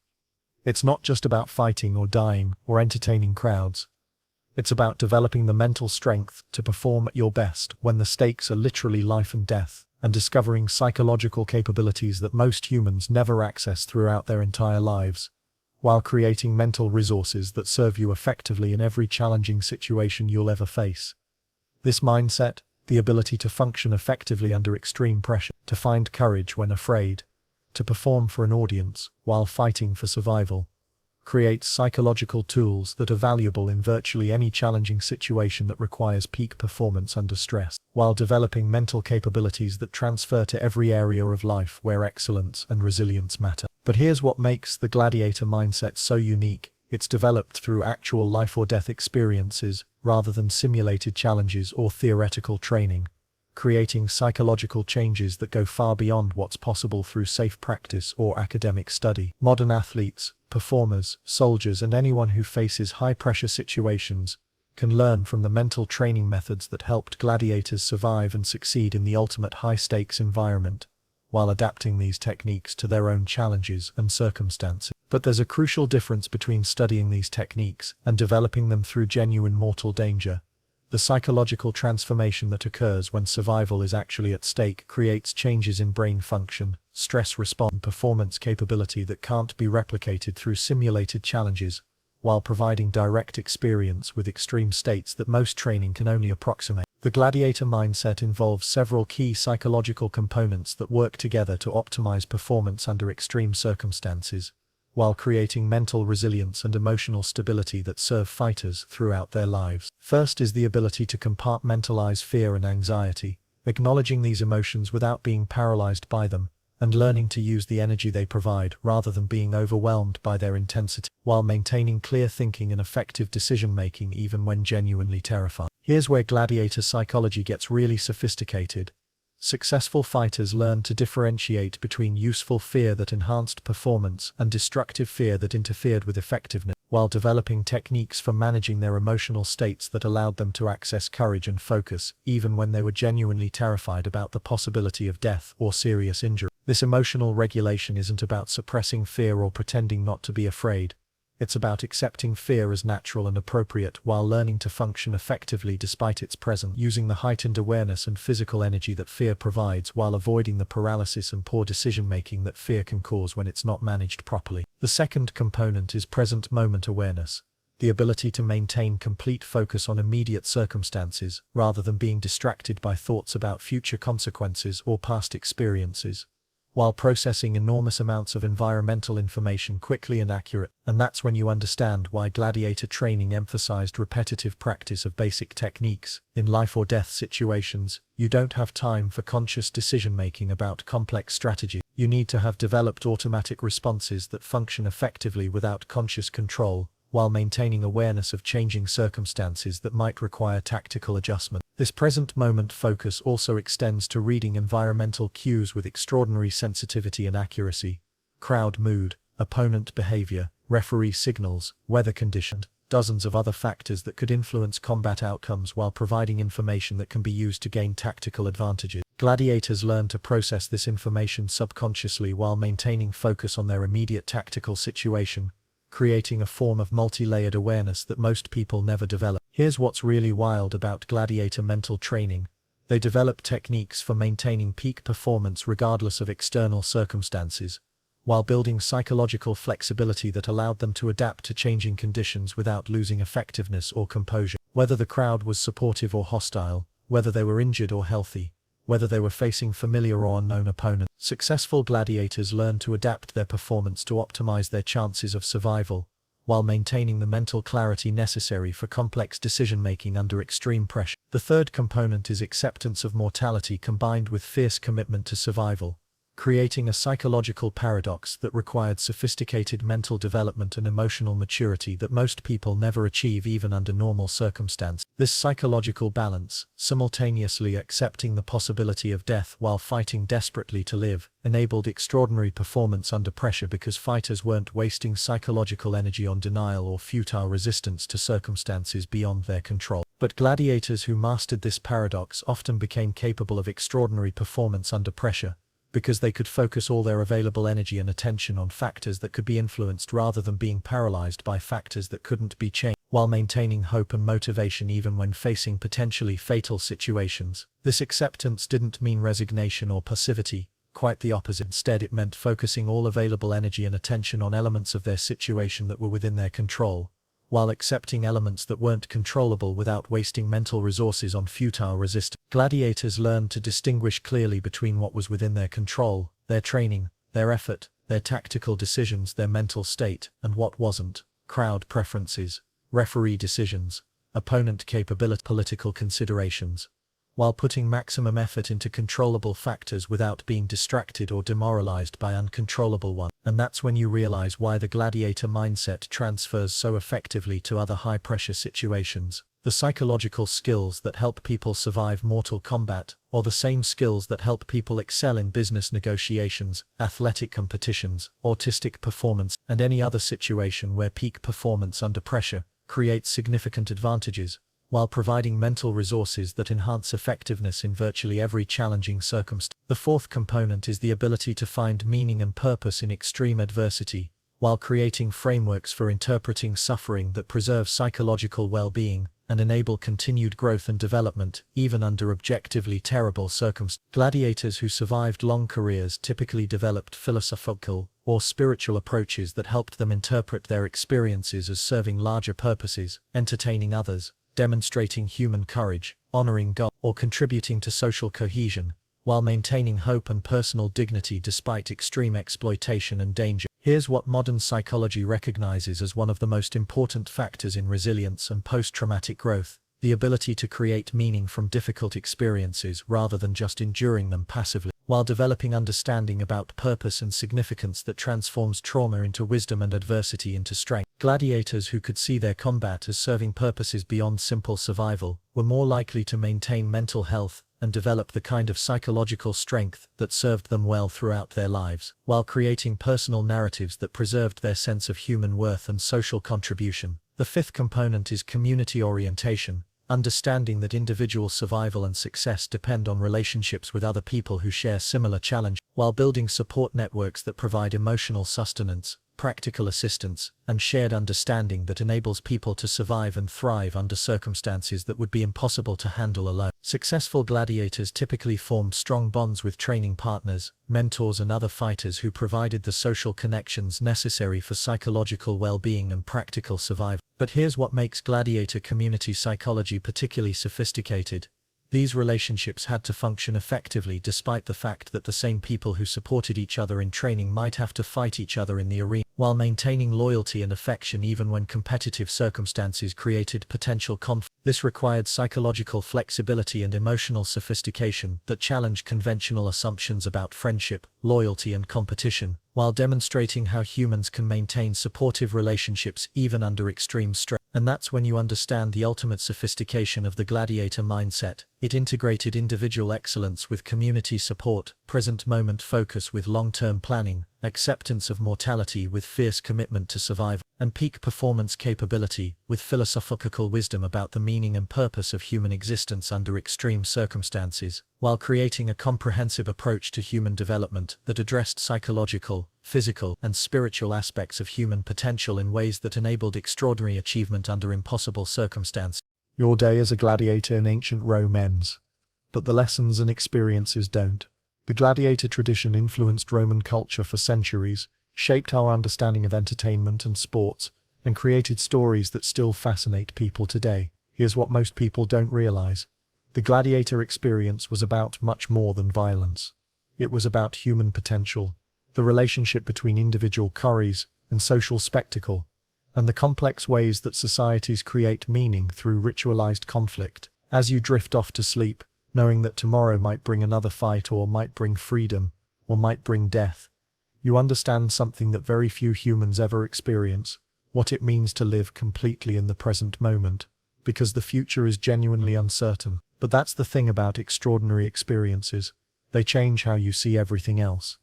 It's not just about fighting or dying or entertaining crowds. It's about developing the mental strength to perform at your best when the stakes are literally life and death, and discovering psychological capabilities that most humans never access throughout their entire lives, while creating mental resources that serve you effectively in every challenging situation you'll ever face. This mindset, the ability to function effectively under extreme pressure, to find courage when afraid, to perform for an audience while fighting for survival, creates psychological tools that are valuable in virtually any challenging situation that requires peak performance under stress, while developing mental capabilities that transfer to every area of life where excellence and resilience matter. But here's what makes the gladiator mindset so unique. It's developed through actual life or death experiences, rather than simulated challenges or theoretical training. creating psychological changes that go far beyond what's possible through safe practice or academic study. Modern athletes, performers, soldiers, and anyone who faces high-pressure situations can learn from the mental training methods that helped gladiators survive and succeed in the ultimate high-stakes environment, while adapting these techniques to their own challenges and circumstances. But there's a crucial difference between studying these techniques and developing them through genuine mortal danger. The psychological transformation that occurs when survival is actually at stake creates changes in brain function, stress response, and performance capability that can't be replicated through simulated challenges, while providing direct experience with extreme states that most training can only approximate. The gladiator mindset involves several key psychological components that work together to optimize performance under extreme circumstances, while creating mental resilience and emotional stability that serve fighters throughout their lives. First is the ability to compartmentalize fear and anxiety, acknowledging these emotions without being paralyzed by them, and learning to use the energy they provide rather than being overwhelmed by their intensity, while maintaining clear thinking and effective decision-making even when genuinely terrified. Here's where gladiator psychology gets really sophisticated. Successful fighters learn to differentiate between useful fear that enhanced performance and destructive fear that interfered with effectiveness, while developing techniques for managing their emotional states that allowed them to access courage and focus, even when they were genuinely terrified about the possibility of death or serious injury. This emotional regulation isn't about suppressing fear or pretending not to be afraid. It's about accepting fear as natural and appropriate while learning to function effectively despite its presence, using the heightened awareness and physical energy that fear provides while avoiding the paralysis and poor decision-making that fear can cause when it's not managed properly. The second component is present moment awareness, the ability to maintain complete focus on immediate circumstances rather than being distracted by thoughts about future consequences or past experiences, while processing enormous amounts of environmental information quickly and accurate. And that's when you understand why gladiator training emphasized repetitive practice of basic techniques. In life or death situations, you don't have time for conscious decision-making about complex strategies. You need to have developed automatic responses that function effectively without conscious control, while maintaining awareness of changing circumstances that might require tactical adjustment. This present moment focus also extends to reading environmental cues with extraordinary sensitivity and accuracy. Crowd mood, opponent behavior, referee signals, weather conditions, dozens of other factors that could influence combat outcomes while providing information that can be used to gain tactical advantages. Gladiators learn to process this information subconsciously while maintaining focus on their immediate tactical situation, creating a form of multi-layered awareness that most people never develop. Here's what's really wild about gladiator mental training. They develop techniques for maintaining peak performance regardless of external circumstances, while building psychological flexibility that allowed them to adapt to changing conditions without losing effectiveness or composure. Whether the crowd was supportive or hostile, whether they were injured or healthy, whether they were facing familiar or unknown opponents, successful gladiators learn to adapt their performance to optimize their chances of survival, while maintaining the mental clarity necessary for complex decision-making under extreme pressure. The third component is acceptance of mortality combined with fierce commitment to survival, creating a psychological paradox that required sophisticated mental development and emotional maturity that most people never achieve even under normal circumstances. This psychological balance, simultaneously accepting the possibility of death while fighting desperately to live, enabled extraordinary performance under pressure because fighters weren't wasting psychological energy on denial or futile resistance to circumstances beyond their control. But gladiators who mastered this paradox often became capable of extraordinary performance under pressure, because they could focus all their available energy and attention on factors that could be influenced rather than being paralyzed by factors that couldn't be changed, while maintaining hope and motivation even when facing potentially fatal situations. This acceptance didn't mean resignation or passivity, quite the opposite. Instead, it meant focusing all available energy and attention on elements of their situation that were within their control, while accepting elements that weren't controllable without wasting mental resources on futile resistance. Gladiators learned to distinguish clearly between what was within their control, their training, their effort, their tactical decisions, their mental state, and what wasn't: crowd preferences, referee decisions, opponent capability, political considerations, while putting maximum effort into controllable factors without being distracted or demoralized by uncontrollable ones. And that's when you realize why the gladiator mindset transfers so effectively to other high-pressure situations. The psychological skills that help people survive mortal combat, or the same skills that help people excel in business negotiations, athletic competitions, autistic performance, and any other situation where peak performance under pressure creates significant advantages, while providing mental resources that enhance effectiveness in virtually every challenging circumstance. The fourth component is the ability to find meaning and purpose in extreme adversity, while creating frameworks for interpreting suffering that preserve psychological well-being and enable continued growth and development, even under objectively terrible circumstances. Gladiators who survived long careers typically developed philosophical or spiritual approaches that helped them interpret their experiences as serving larger purposes, entertaining others, demonstrating human courage, honoring God, or contributing to social cohesion, while maintaining hope and personal dignity despite extreme exploitation and danger. Here's what modern psychology recognizes as one of the most important factors in resilience and post-traumatic growth: the ability to create meaning from difficult experiences rather than just enduring them passively, while developing understanding about purpose and significance that transforms trauma into wisdom and adversity into strength. Gladiators who could see their combat as serving purposes beyond simple survival were more likely to maintain mental health and develop the kind of psychological strength that served them well throughout their lives, while creating personal narratives that preserved their sense of human worth and social contribution. The fifth component is community orientation, understanding that individual survival and success depend on relationships with other people who share similar challenges, while building support networks that provide emotional sustenance, practical assistance, and shared understanding that enables people to survive and thrive under circumstances that would be impossible to handle alone. Successful gladiators typically formed strong bonds with training partners, mentors, and other fighters who provided the social connections necessary for psychological well-being and practical survival. But here's what makes gladiator community psychology particularly sophisticated. These relationships had to function effectively despite the fact that the same people who supported each other in training might have to fight each other in the arena, while maintaining loyalty and affection even when competitive circumstances created potential conflict. This required psychological flexibility and emotional sophistication that challenged conventional assumptions about friendship, loyalty, and competition, while demonstrating how humans can maintain supportive relationships even under extreme stress. And that's when you understand the ultimate sophistication of the gladiator mindset. It integrated individual excellence with community support, present-moment focus with long-term planning, acceptance of mortality with fierce commitment to survival, and peak performance capability with philosophical wisdom about the meaning and purpose of human existence under extreme circumstances, while creating a comprehensive approach to human development that addressed psychological, physical, and spiritual aspects of human potential in ways that enabled extraordinary achievement under impossible circumstances. Your day as a gladiator in ancient Rome ends, but the lessons and experiences don't. The gladiator tradition influenced Roman culture for centuries, shaped our understanding of entertainment and sports, and created stories that still fascinate people today. Here's what most people don't realize. The gladiator experience was about much more than violence. It was about human potential, the relationship between individual courage and social spectacle, and the complex ways that societies create meaning through ritualized conflict. As you drift off to sleep, knowing that tomorrow might bring another fight, or might bring freedom, or might bring death, you understand something that very few humans ever experience: what it means to live completely in the present moment, because the future is genuinely uncertain. But that's the thing about extraordinary experiences. They change how you see everything else.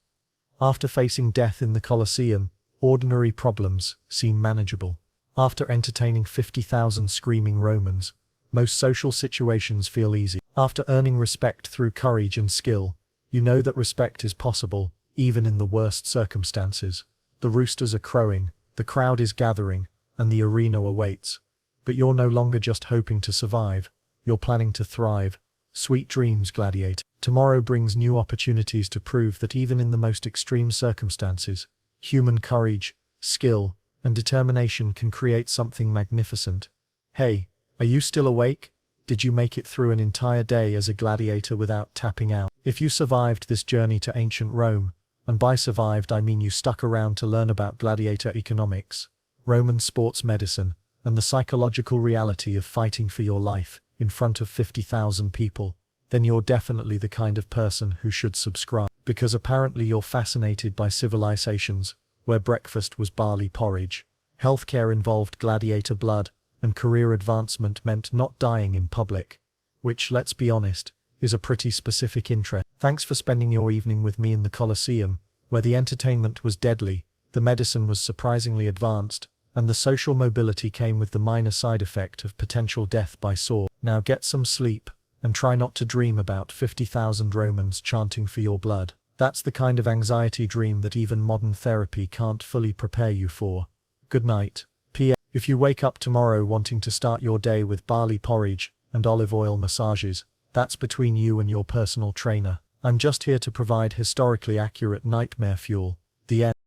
After facing death in the Colosseum, ordinary problems seem manageable. After entertaining 50,000 screaming Romans, most social situations feel easy. After earning respect through courage and skill, you know that respect is possible, even in the worst circumstances. The roosters are crowing, the crowd is gathering, and the arena awaits. But you're no longer just hoping to survive, you're planning to thrive. Sweet dreams, gladiator. Tomorrow brings new opportunities to prove that even in the most extreme circumstances, human courage, skill, and determination can create something magnificent. Hey, are you still awake? Did you make it through an entire day as a gladiator without tapping out? If you survived this journey to ancient Rome, and by survived I mean you stuck around to learn about gladiator economics, Roman sports medicine, and the psychological reality of fighting for your life in front of 50,000 people, then you're definitely the kind of person who should subscribe. Because apparently you're fascinated by civilizations where breakfast was barley porridge, healthcare involved gladiator blood, and career advancement meant not dying in public, which, let's be honest, is a pretty specific interest. Thanks for spending your evening with me in the Colosseum, where the entertainment was deadly, the medicine was surprisingly advanced, and the social mobility came with the minor side effect of potential death by sword. Now get some sleep, and try not to dream about 50,000 Romans chanting for your blood. That's the kind of anxiety dream that even modern therapy can't fully prepare you for. Good night. P.S. If you wake up tomorrow wanting to start your day with barley porridge and olive oil massages, that's between you and your personal trainer. I'm just here to provide historically accurate nightmare fuel. The end.